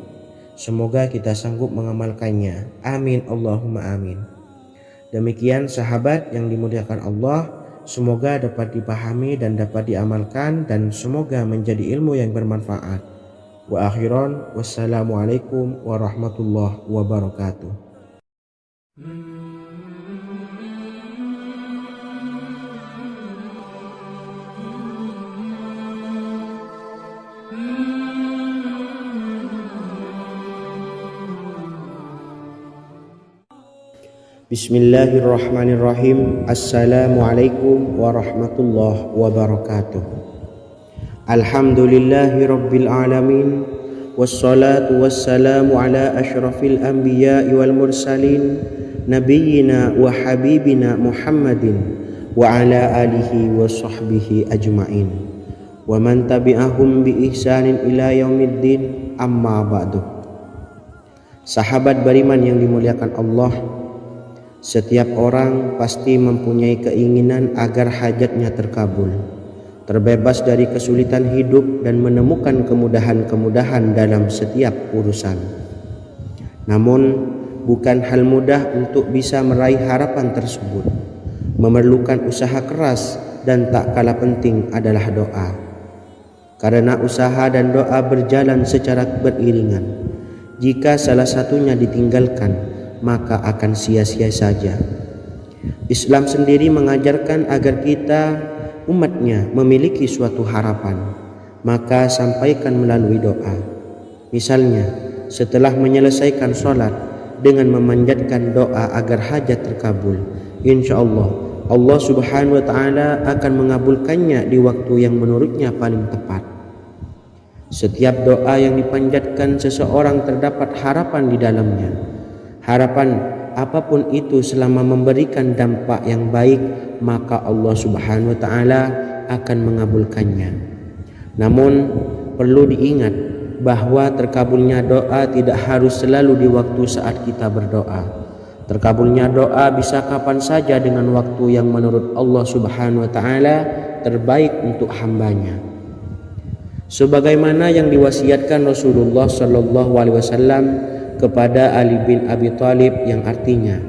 Semoga kita sanggup mengamalkannya. Amin Allahumma amin. Demikian sahabat yang dimuliakan Allah, semoga dapat dipahami dan dapat diamalkan, dan semoga menjadi ilmu yang bermanfaat. Wa akhiran, wassalamualaikum warahmatullahi wabarakatuh. Bismillahirrahmanirrahim. Assalamualaikum warahmatullahi wabarakatuh. Alhamdulillahi rabbil alamin, wassalatu wassalamu ala ashrafil anbiya'i wal mursalin, nabiyyina wa habibina Muhammadin wa ala alihi wa sahbihi ajma'in wa man tabi'ahum bi ihsanin ila yaumiddin, amma ba'du. Sahabat beriman yang dimuliakan Allah, setiap orang pasti mempunyai keinginan agar hajatnya terkabul, terbebas dari kesulitan hidup dan menemukan kemudahan-kemudahan dalam setiap urusan. Namun bukan hal mudah untuk bisa meraih harapan tersebut. Memerlukan usaha keras, dan tak kalah penting adalah doa. Karena usaha dan doa berjalan secara beriringan. Jika salah satunya ditinggalkan, maka akan sia-sia saja. Islam sendiri mengajarkan agar kita umatnya memiliki suatu harapan, maka sampaikan melalui doa. Misalnya setelah menyelesaikan sholat dengan memanjatkan doa agar hajat terkabul, insya Allah Allah subhanahu wa ta'ala akan mengabulkannya di waktu yang menurutnya paling tepat. Setiap doa yang dipanjatkan seseorang terdapat harapan di dalamnya. Harapan apapun itu selama memberikan dampak yang baik, maka Allah subhanahu wa ta'ala akan mengabulkannya. Namun perlu diingat bahwa terkabulnya doa tidak harus selalu di waktu saat kita berdoa. Terkabulnya doa bisa kapan saja dengan waktu yang menurut Allah subhanahu wa ta'ala terbaik untuk hambanya. Sebagaimana yang diwasiatkan Rasulullah sallallahu alaihi wasallam kepada Ali bin Abi Thalib, yang artinya,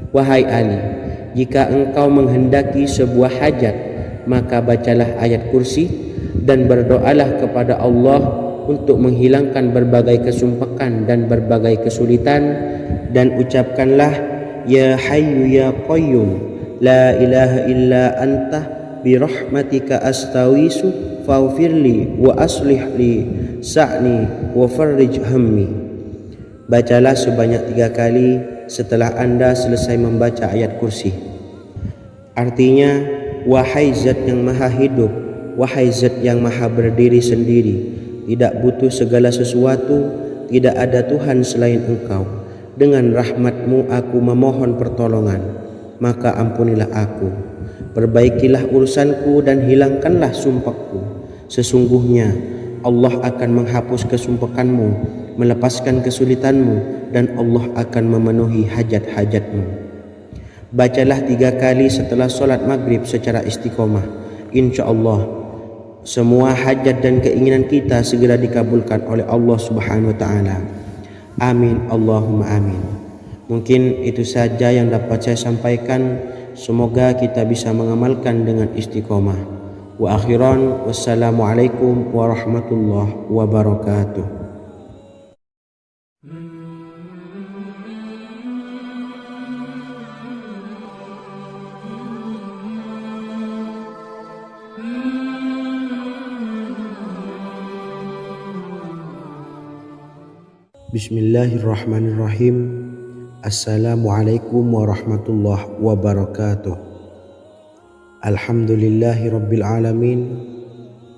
wahai Ali, jika engkau menghendaki sebuah hajat, maka bacalah ayat kursi dan berdoalah kepada Allah untuk menghilangkan berbagai kesumpakan dan berbagai kesulitan, dan ucapkanlah ya hayyu ya qayyum la ilaha illa anta birahmatika astawisu faghfirli wa aslih li sa'ni wa farrij hammi. Bacalah sebanyak 3 kali setelah Anda selesai membaca ayat kursi. Artinya, wahai zat yang maha hidup, wahai zat yang maha berdiri sendiri, tidak butuh segala sesuatu, tidak ada Tuhan selain Engkau. Dengan rahmat-Mu aku memohon pertolongan, maka ampunilah aku. Perbaikilah urusanku dan hilangkanlah sumpahku. Sesungguhnya Allah akan menghapus kesumpahanmu, melepaskan kesulitanmu, dan Allah akan memenuhi hajat-hajatmu. Bacalah 3 kali setelah sholat maghrib secara istiqomah. Insya Allah semua hajat dan keinginan kita segera dikabulkan oleh Allah subhanahu wa ta'ala. Amin Allahumma amin. Mungkin itu saja yang dapat saya sampaikan. Semoga kita bisa mengamalkan dengan istiqomah. Wa akhiran, wassalamualaikum warahmatullahi wabarakatuh. Bismillahirrahmanirrahim. Assalamualaikum warahmatullahi wabarakatuh. Alhamdulillahi rabbil alamin.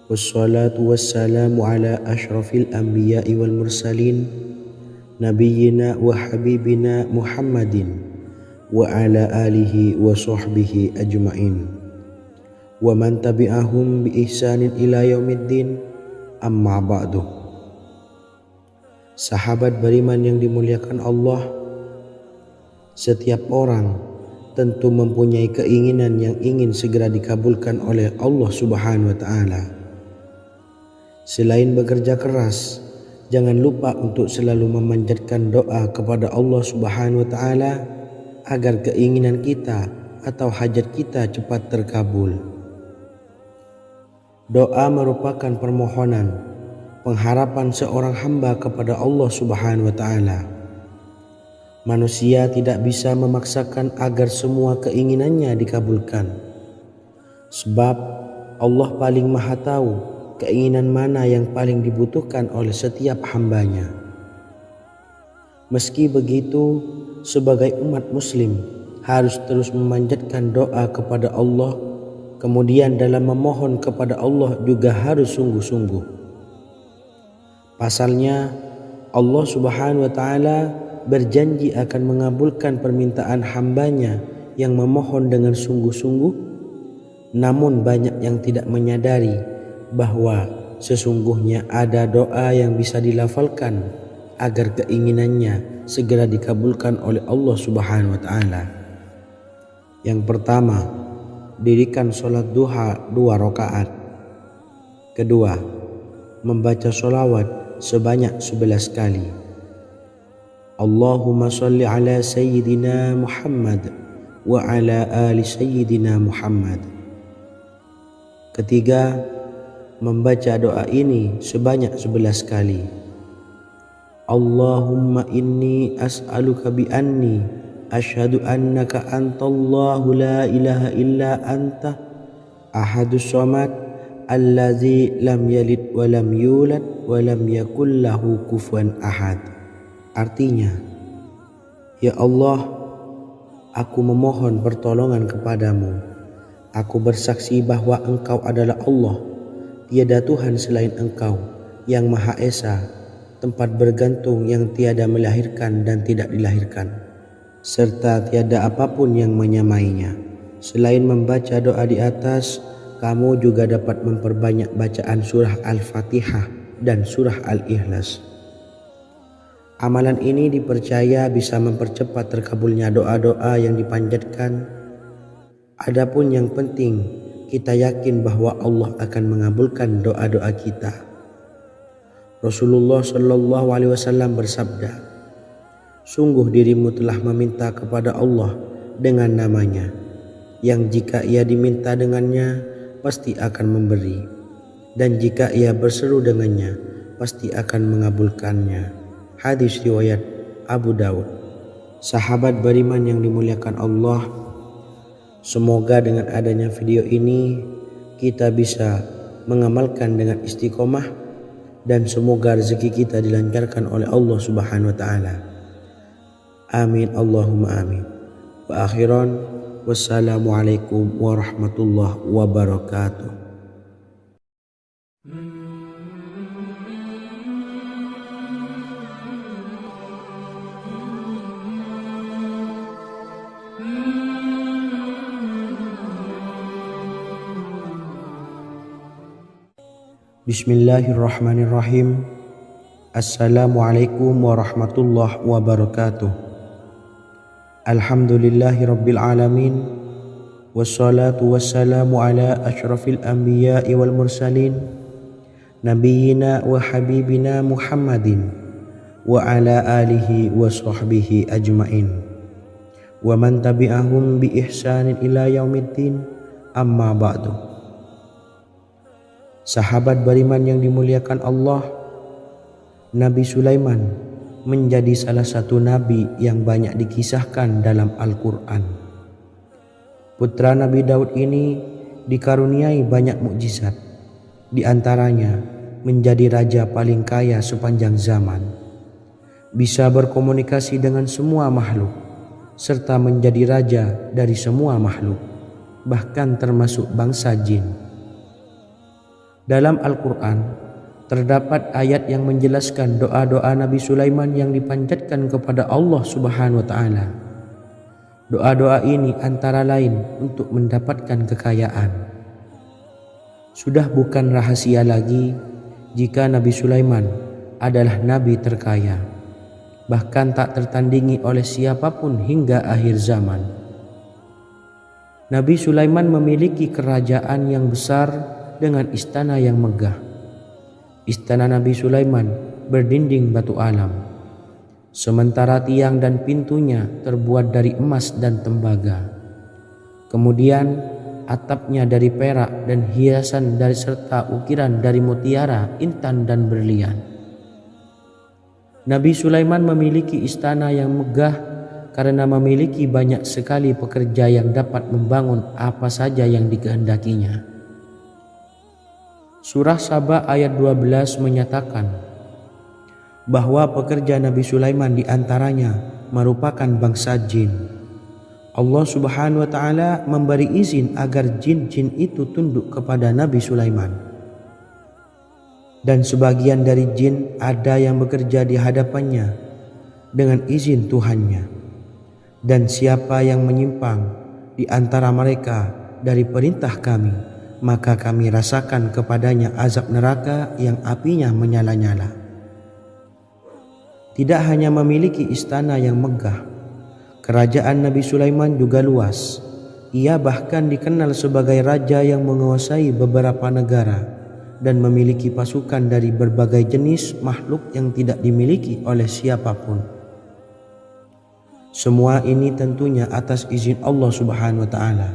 Wassalatu wassalamu ala ashrafil anbiya'i wal mursalin, nabiyyina wa habibina Muhammadin wa ala alihi wa sahbihi ajma'in wa man tabi'ahum bi ihsanin ila yaumiddin, amma ba'du. Sahabat beriman yang dimuliakan Allah, setiap orang tentu mempunyai keinginan yang ingin segera dikabulkan oleh Allah Subhanahu wa taala. Selain bekerja keras, jangan lupa untuk selalu memanjatkan doa kepada Allah Subhanahu wa taala agar keinginan kita atau hajat kita cepat terkabul. Doa merupakan permohonan, pengharapan seorang hamba kepada Allah Subhanahu wa taala. Manusia tidak bisa memaksakan agar semua keinginannya dikabulkan. Sebab Allah paling maha tahu keinginan mana yang paling dibutuhkan oleh setiap hambanya. Meski begitu, sebagai umat muslim harus terus memanjatkan doa kepada Allah. Kemudian dalam memohon kepada Allah juga harus sungguh-sungguh. Pasalnya Allah Subhanahu wa taala berjanji akan mengabulkan permintaan hambanya yang memohon dengan sungguh-sungguh. Namun banyak yang tidak menyadari bahwa sesungguhnya ada doa yang bisa dilafalkan agar keinginannya segera dikabulkan oleh Allah Subhanahu wa taala. Yang pertama, dirikan sholat duha 2 rakaat. Kedua, membaca sholawat sebanyak 11 kali. Allahumma sholli ala sayyidina Muhammad wa ala ali sayyidina Muhammad. Ketiga, membaca doa ini sebanyak 11 kali. Allahumma inni as'aluka bi anni asyhadu annaka antallahu la ilaha illa anta ahadus samad allazi lam yalid wa lam yulad wa lam yakul lahu kufuwan ahad. Artinya, ya Allah, aku memohon pertolongan kepadamu. Aku bersaksi bahwa Engkau adalah Allah, tiada Tuhan selain Engkau, yang Maha Esa, tempat bergantung yang tiada melahirkan dan tidak dilahirkan, serta tiada apapun yang menyamainya. Selain membaca doa di atas, kamu juga dapat memperbanyak bacaan surah Al-Fatihah dan surah Al-Ikhlas. Amalan ini dipercaya bisa mempercepat terkabulnya doa-doa yang dipanjatkan. Adapun yang penting, kita yakin bahwa Allah akan mengabulkan doa-doa kita. Rasulullah Shallallahu Alaihi Wasallam bersabda, sungguh dirimu telah meminta kepada Allah dengan namanya, yang jika ia diminta dengannya pasti akan memberi, dan jika ia berseru dengannya pasti akan mengabulkannya. Hadis riwayat Abu Dawud. Sahabat beriman yang dimuliakan Allah, semoga dengan adanya video ini kita bisa mengamalkan dengan istiqomah, dan semoga rezeki kita dilancarkan oleh Allah Subhanahu wa taala. Amin Allahumma amin. Wa akhiran, wassalamualaikum warahmatullahi wabarakatuh. Bismillahirrahmanirrahim. Assalamualaikum warahmatullahi wabarakatuh. Alhamdulillahi rabbil alamin. Wassalatu wassalamu ala ashrafil anbiya'i wal mursalin, nabiyyina wa habibina Muhammadin wa ala alihi wa sahbihi ajma'in wa man tabi'ahum bi ihsanin ila yaumiddin, amma ba'du. Sahabat beriman yang dimuliakan Allah, Nabi Sulaiman menjadi salah satu nabi yang banyak dikisahkan dalam Al-Quran. Putra Nabi Daud ini dikaruniai banyak mukjizat, di antaranya menjadi raja paling kaya sepanjang zaman. bisa berkomunikasi dengan semua makhluk, serta menjadi raja dari semua makhluk, bahkan termasuk bangsa jin. Dalam Al-Quran, terdapat ayat yang menjelaskan doa-doa Nabi Sulaiman yang dipanjatkan kepada Allah Subhanahu wa Ta'ala. Doa-doa ini antara lain untuk mendapatkan kekayaan. Sudah bukan rahasia lagi jika Nabi Sulaiman adalah nabi terkaya, bahkan tak tertandingi oleh siapapun hingga akhir zaman. Nabi Sulaiman memiliki kerajaan yang besar dengan istana yang megah. Istana Nabi Sulaiman berdinding batu alam, sementara tiang dan pintunya terbuat dari emas dan tembaga. Kemudian atapnya dari perak dan hiasan dari serta ukiran dari mutiara, intan dan berlian. Nabi Sulaiman memiliki istana yang megah karena memiliki banyak sekali pekerja yang dapat membangun apa saja yang dikehendakinya. Surah Saba ayat 12 menyatakan bahwa pekerja Nabi Sulaiman diantaranya merupakan bangsa jin. Allah Subhanahu wa Ta'ala memberi izin agar jin-jin itu tunduk kepada Nabi Sulaiman. Dan sebagian dari jin ada yang bekerja di hadapannya dengan izin Tuhannya. Dan siapa yang menyimpang di antara mereka dari perintah kami, maka kami rasakan kepadanya azab neraka yang apinya menyala-nyala. Tidak hanya memiliki istana yang megah, kerajaan Nabi Sulaiman juga luas. Ia bahkan dikenal sebagai raja yang menguasai beberapa negara dan memiliki pasukan dari berbagai jenis makhluk yang tidak dimiliki oleh siapapun. Semua ini tentunya atas izin Allah Subhanahu wa Ta'ala.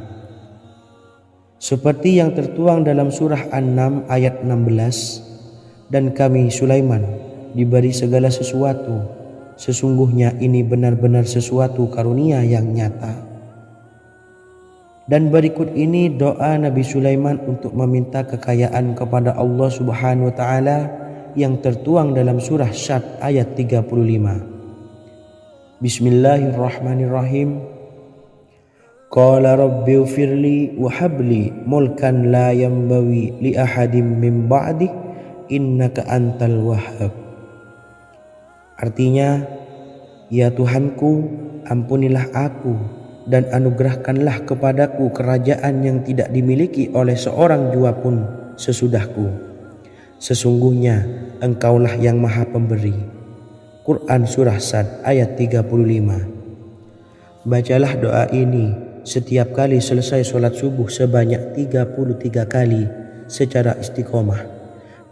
Seperti yang tertuang dalam surah An-Naml ayat 16, dan kami Sulaiman diberi segala sesuatu, sesungguhnya ini benar-benar sesuatu karunia yang nyata. Dan berikut ini doa Nabi Sulaiman untuk meminta kekayaan kepada Allah Subhanahu wa Ta'ala yang tertuang dalam surah Syad ayat 35. Bismillahirrahmanirrahim. Qala rabbi ufirli wa habli mulkan la yanbawi li ahadim min ba'di innaka antal wahhab. Artinya, ya Tuhanku, ampunilah aku dan anugerahkanlah kepadaku kerajaan yang tidak dimiliki oleh seorang jua pun sesudahku. Sesungguhnya Engkaulah yang Maha Pemberi. Quran Surah Sad ayat 35. Bacalah doa ini setiap kali selesai sholat subuh sebanyak 33 kali secara istiqomah.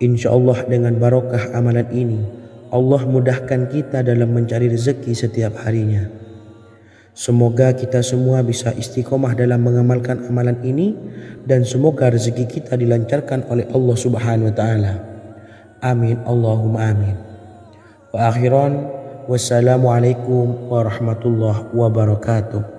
Insya Allah dengan barokah amalan ini, Allah mudahkan kita dalam mencari rezeki setiap harinya. Semoga kita semua bisa istiqomah dalam mengamalkan amalan ini, dan semoga rezeki kita dilancarkan oleh Allah Subhanahu wa Ta'ala. Amin Allahumma amin. Wa akhiran, wassalamualaikum warahmatullahi wabarakatuh.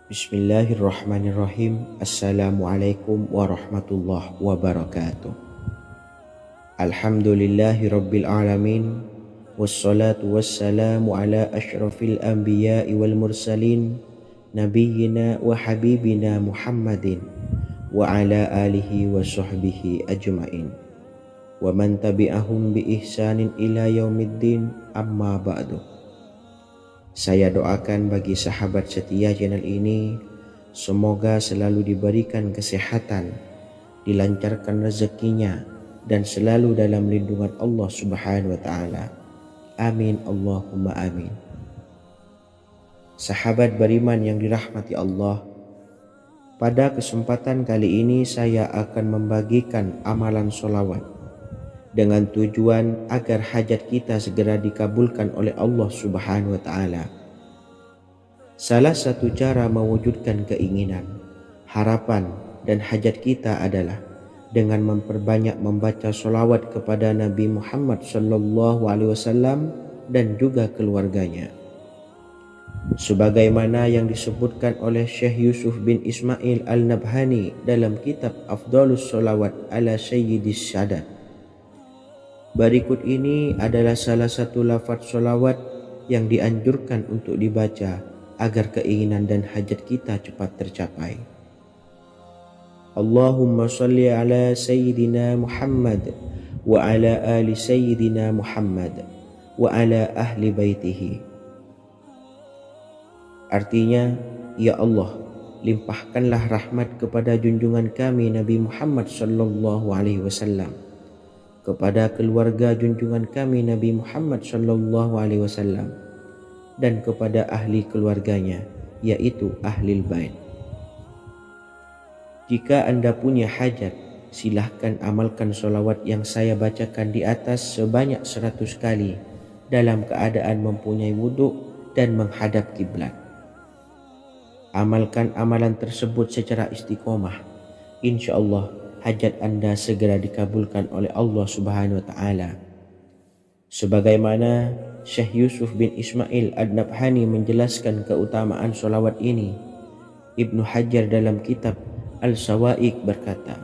Bismillahirrahmanirrahim. Assalamualaikum warahmatullahi wabarakatuh. Alhamdulillahi rabbil alamin, wassalatu wassalamu ala ashrafil anbiya'i wal mursalin, nabiyyina wa habibina Muhammadin wa ala alihi wa sahbihi ajma'in wa man tabi'ahum bi ihsanin ila yaumiddin, amma ba'du. Saya doakan bagi sahabat setia channel ini, semoga selalu diberikan kesehatan, dilancarkan rezekinya, dan selalu dalam lindungan Allah Subhanahu wa Ta'ala. Amin Allahumma amin. Sahabat beriman yang dirahmati Allah, pada kesempatan kali ini saya akan membagikan amalan sholawat dengan tujuan agar hajat kita segera dikabulkan oleh Allah Subhanahu wa Ta'ala. Salah satu cara mewujudkan keinginan, harapan, dan hajat kita adalah dengan memperbanyak membaca sholawat kepada Nabi Muhammad sallallahu alaihi wasallam dan juga keluarganya. Sebagaimana yang disebutkan oleh Syekh Yusuf bin Ismail Al-Nabhani dalam kitab Afdhalus Sholawat ala Sayyidis Sadat. Berikut ini adalah salah satu lafaz sholawat yang dianjurkan untuk dibaca agar keinginan dan hajat kita cepat tercapai. Allahumma salli ala Sayyidina Muhammad wa ala ali Sayyidina Muhammad wa ala ahli baitihi. Artinya, ya Allah, limpahkanlah rahmat kepada junjungan kami Nabi Muhammad sallallahu alaihi wasallam, kepada keluarga junjungan kami Nabi Muhammad sallallahu alaihi wasallam, dan kepada ahli keluarganya, yaitu ahlil bait. Jika Anda punya hajat, silahkan amalkan sholawat yang saya bacakan di atas sebanyak 100 kali dalam keadaan mempunyai wudhu dan menghadap kiblat. Amalkan amalan tersebut secara istiqomah. Insya Allah hajat Anda segera dikabulkan oleh Allah Subhanahu wa Ta'ala. Sebagaimana Syekh Yusuf bin Ismail Ad-Nabhani menjelaskan keutamaan sholawat ini, Ibnu Hajar dalam kitab Al-Sawa'iq berkata,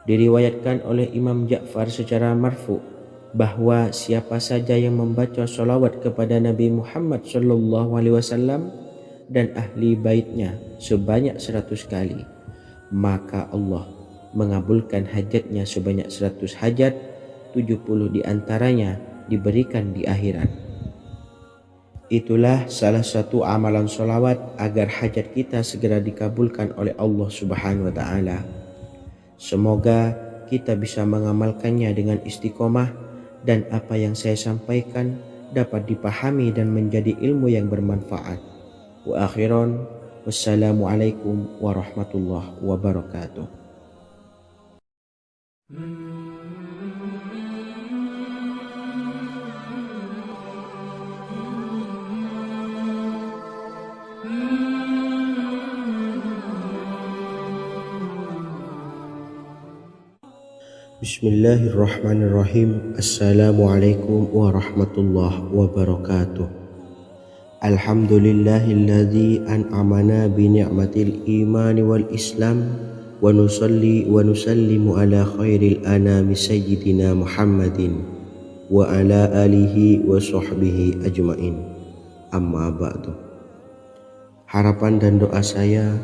diriwayatkan oleh Imam Ja'far secara marfu bahwa siapa saja yang membaca sholawat kepada Nabi Muhammad sallallahu alaihi wasallam dan ahli baitnya sebanyak 100 kali, maka Allah mengabulkan hajatnya sebanyak 100 hajat, 70 diantaranya diberikan di akhirat. Itulah salah satu amalan sholawat agar hajat kita segera dikabulkan oleh Allah Subhanahu wa Ta'ala. Semoga kita bisa mengamalkannya dengan istiqomah dan apa yang saya sampaikan dapat dipahami dan menjadi ilmu yang bermanfaat. Wa akhiran, wassalamualaikum warahmatullahi wabarakatuh. Bismillahirrahmanirrahim. Assalamualaikum warahmatullahi wabarakatuh. Alhamdulillahilladzi an'amana bi ni'matil imani wal islam wa nusalli wa nusallimu ala khairil anami sayyidina Muhammadin wa ala alihi wa sahbihi ajmain. Amma ba'du. Harapan dan doa saya,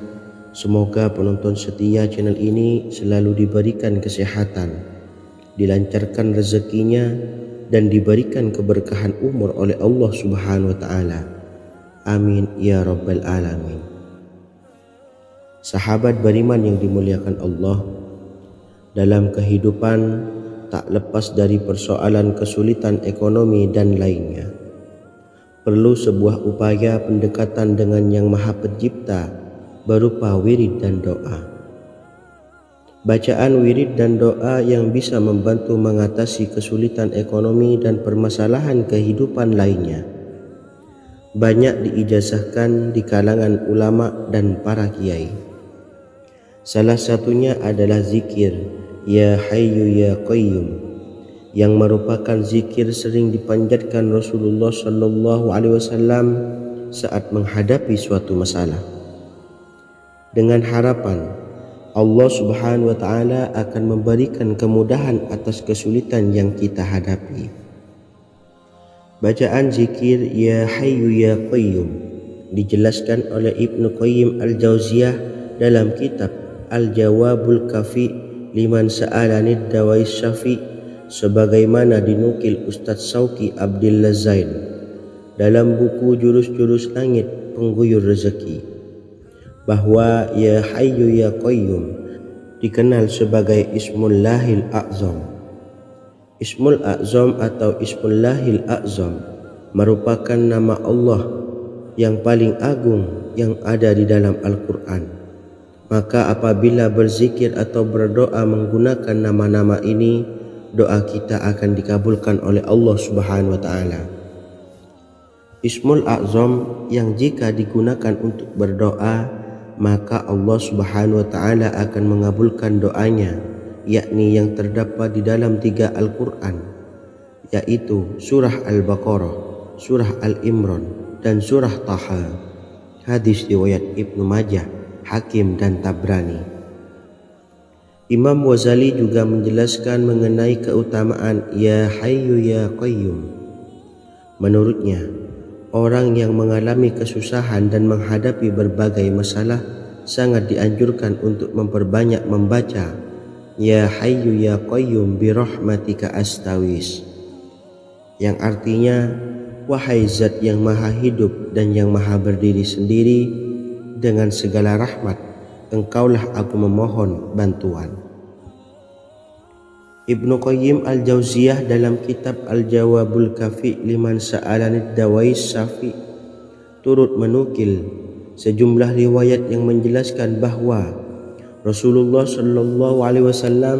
semoga penonton setia channel ini selalu diberikan kesehatan, dilancarkan rezekinya, dan diberikan keberkahan umur oleh Allah Subhanahu wa Ta'ala. Amin ya rabbal alamin. Sahabat beriman yang dimuliakan Allah, dalam kehidupan tak lepas dari persoalan kesulitan ekonomi dan lainnya. Perlu sebuah upaya pendekatan dengan Yang Maha Pencipta berupa wirid dan doa. Bacaan wirid dan doa yang bisa membantu mengatasi kesulitan ekonomi dan permasalahan kehidupan lainnya banyak diijazahkan di kalangan ulama dan para kiai. Salah satunya adalah zikir Ya Hayyu Ya Qayyum, yang merupakan zikir sering dipanjatkan Rasulullah sallallahu alaihi wasallam saat menghadapi suatu masalah, dengan harapan Allah Subhanahu wa Ta'ala akan memberikan kemudahan atas kesulitan yang kita hadapi. Bacaan zikir Ya Hayyu Ya Qayyum dijelaskan oleh Ibnu Qayyim Al-Jauziyah dalam kitab Al-Jawabul Kafi liman sa'alanid dawais syafi, sebagaimana dinukil Ustadz Sauki Abdillah Zain dalam buku Jurus-Jurus Langit Pengguyur Rezeki, bahwa Ya Hayyu Ya Qayyum dikenal sebagai Ismullahil A'zam. Ismul A'zam atau Ismullahil A'zam merupakan nama Allah yang paling agung yang ada di dalam Al-Quran. Maka apabila berzikir atau berdoa menggunakan nama-nama ini, doa kita akan dikabulkan oleh Allah Subhanahu wa Ta'ala. Ismul A'zam yang jika digunakan untuk berdoa, maka Allah Subhanahu wa Ta'ala akan mengabulkan doanya, yakni yang terdapat di dalam 3 Al-Quran, yaitu surah Al-Baqarah, surah Al-Imran, dan surah Taha. Hadis riwayat Ibnu Majah, Hakim, dan Tabrani. Imam Ghazali juga menjelaskan mengenai keutamaan Ya Hayyu Ya Qayyum. Menurutnya, orang yang mengalami kesusahan dan menghadapi berbagai masalah sangat dianjurkan untuk memperbanyak membaca Ya Hayyu Ya Qayyum bi rahmatika astawis, yang artinya, wahai zat yang maha hidup dan yang maha berdiri sendiri, dengan segala rahmat engkaulah aku memohon bantuan. Ibnu Qayyim Al-Jauziyah dalam kitab Al-Jawabul Kafi liman sa'alanid dawais syafi turut menukil sejumlah riwayat yang menjelaskan bahwa Rasulullah Shallallahu Alaihi Wasallam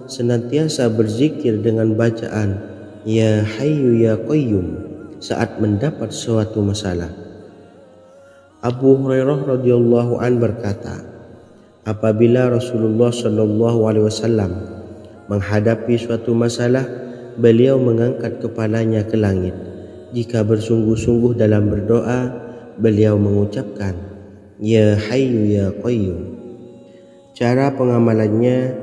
senantiasa berzikir dengan bacaan Ya Hayyu Ya Qayyum saat mendapat suatu masalah. Abu Hurairah radhiyallahu an berkata, apabila Rasulullah Shallallahu Alaihi Wasallam menghadapi suatu masalah, beliau mengangkat kepalanya ke langit. Jika bersungguh-sungguh dalam berdoa, beliau mengucapkan Ya Hayyu Ya Qayyum. Cara pengamalannya,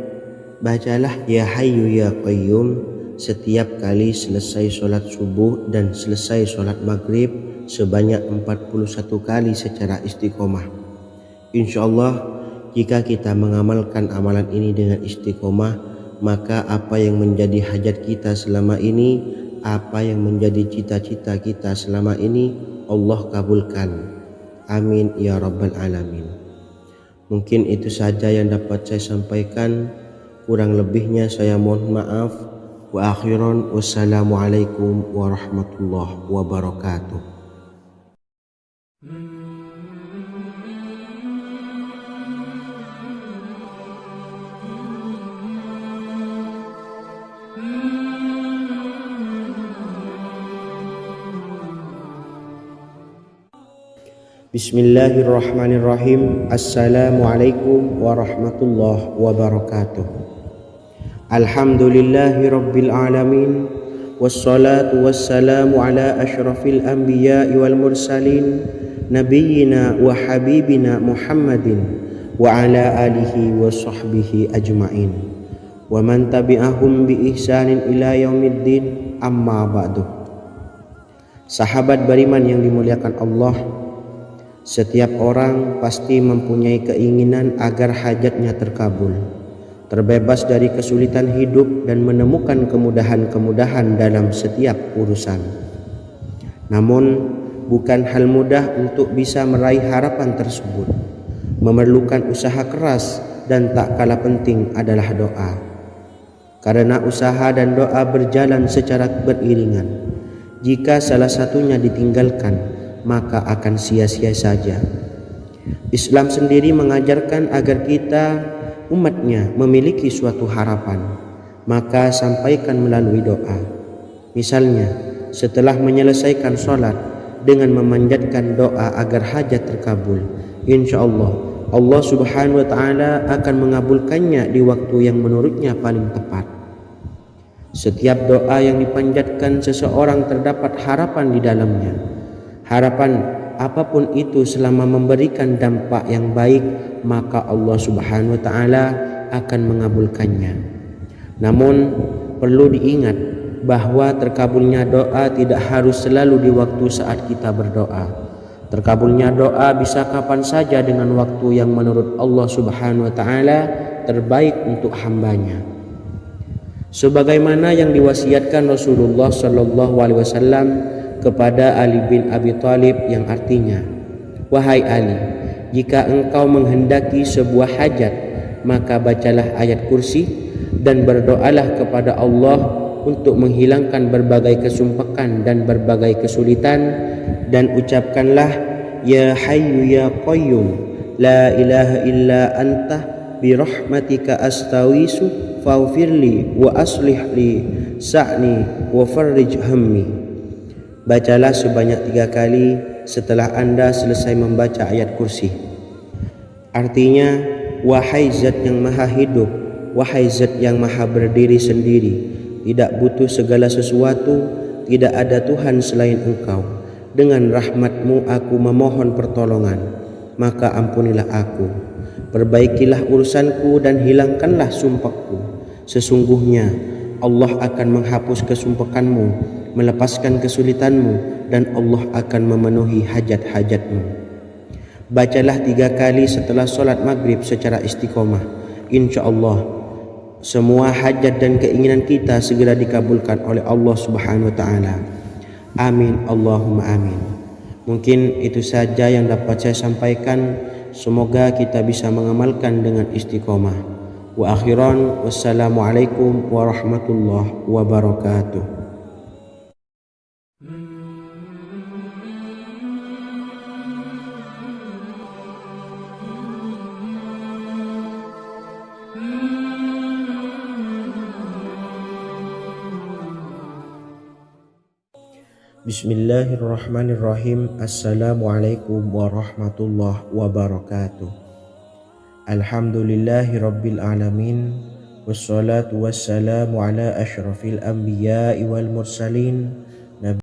bacalah Ya Hayyu Ya Qayyum setiap kali selesai sholat subuh dan selesai sholat maghrib sebanyak 41 kali secara istiqomah. Insyaallah, jika kita mengamalkan amalan ini dengan istiqomah, maka apa yang menjadi hajat kita selama ini, apa yang menjadi cita-cita kita selama ini, Allah kabulkan. Amin ya rabbal alamin. Mungkin itu saja yang dapat saya sampaikan. Kurang lebihnya saya mohon maaf. Wa akhiran, wassalamualaikum warahmatullahi wabarakatuh. Bismillahirrahmanirrahim. Assalamualaikum warahmatullahi wabarakatuh. Alhamdulillahi rabbil alamin, wassalatu wassalamu ala ashrafil anbiya'i wal mursalin, nabiyyina wa habibina Muhammadin wa ala alihi wa sahbihi ajma'in, wa man tabi'ahum bi ihsanin ila yaumiddin, amma ba'du. Sahabat beriman yang dimuliakan Allah, setiap orang pasti mempunyai keinginan agar hajatnya terkabul, terbebas dari kesulitan hidup dan menemukan kemudahan-kemudahan dalam setiap urusan. Namun, bukan hal mudah untuk bisa meraih harapan tersebut. Memerlukan usaha keras dan tak kalah penting adalah doa. Karena usaha dan doa berjalan secara beriringan. Jika salah satunya ditinggalkan, maka akan sia-sia saja. Islam sendiri mengajarkan agar kita umatnya memiliki suatu harapan, maka sampaikan melalui doa. Misalnya, setelah menyelesaikan sholat dengan memanjatkan doa agar hajat terkabul, insyaallah Allah Subhanahu wa Ta'ala akan mengabulkannya di waktu yang menurutnya paling tepat. Setiap doa yang dipanjatkan seseorang terdapat harapan di dalamnya. Harapan apapun itu selama memberikan dampak yang baik, maka Allah Subhanahu wa Ta'ala akan mengabulkannya. Namun perlu diingat bahwa terkabulnya doa tidak harus selalu di waktu saat kita berdoa. Terkabulnya doa bisa kapan saja dengan waktu yang menurut Allah Subhanahu wa Ta'ala terbaik untuk hambanya. Sebagaimana yang diwasiatkan Rasulullah Shallallahu Alaihi Wasallam kepada Ali bin Abi Thalib, yang artinya, wahai Ali, jika engkau menghendaki sebuah hajat, maka bacalah ayat kursi dan berdoalah kepada Allah untuk menghilangkan berbagai kesumpakan dan berbagai kesulitan, dan ucapkanlah Ya Hayyu Ya Qayyum, la ilaha illa anta bi rahmatika astawisu faghfirli wa aslih li sa'ni wa farrij hammi. Bacalah sebanyak 3 kali setelah Anda selesai membaca ayat kursi. Artinya, wahai zat yang maha hidup, wahai zat yang maha berdiri sendiri, tidak butuh segala sesuatu, tidak ada Tuhan selain Engkau. Dengan rahmat-Mu aku memohon pertolongan, maka ampunilah aku. Perbaikilah urusanku dan hilangkanlah sumpahku. Sesungguhnya Allah akan menghapus kesumpahanmu, melepaskan kesulitanmu, dan Allah akan memenuhi hajat-hajatmu. Bacalah 3 kali setelah solat maghrib secara istiqomah. Insya Allah semua hajat dan keinginan kita segera dikabulkan oleh Allah Subhanahu wa taala. Amin Allahumma amin. Mungkin itu saja yang dapat saya sampaikan. Semoga kita bisa mengamalkan dengan istiqomah. Wa akhiran, wassalamualaikum warahmatullahi wabarakatuh. Bismillahirrahmanirrahim. Assalamualaikum warahmatullahi wabarakatuh. Alhamdulillahi rabbil alamin. Wassalatu wassalamu ala ashrafil anbiya'i wal mursalin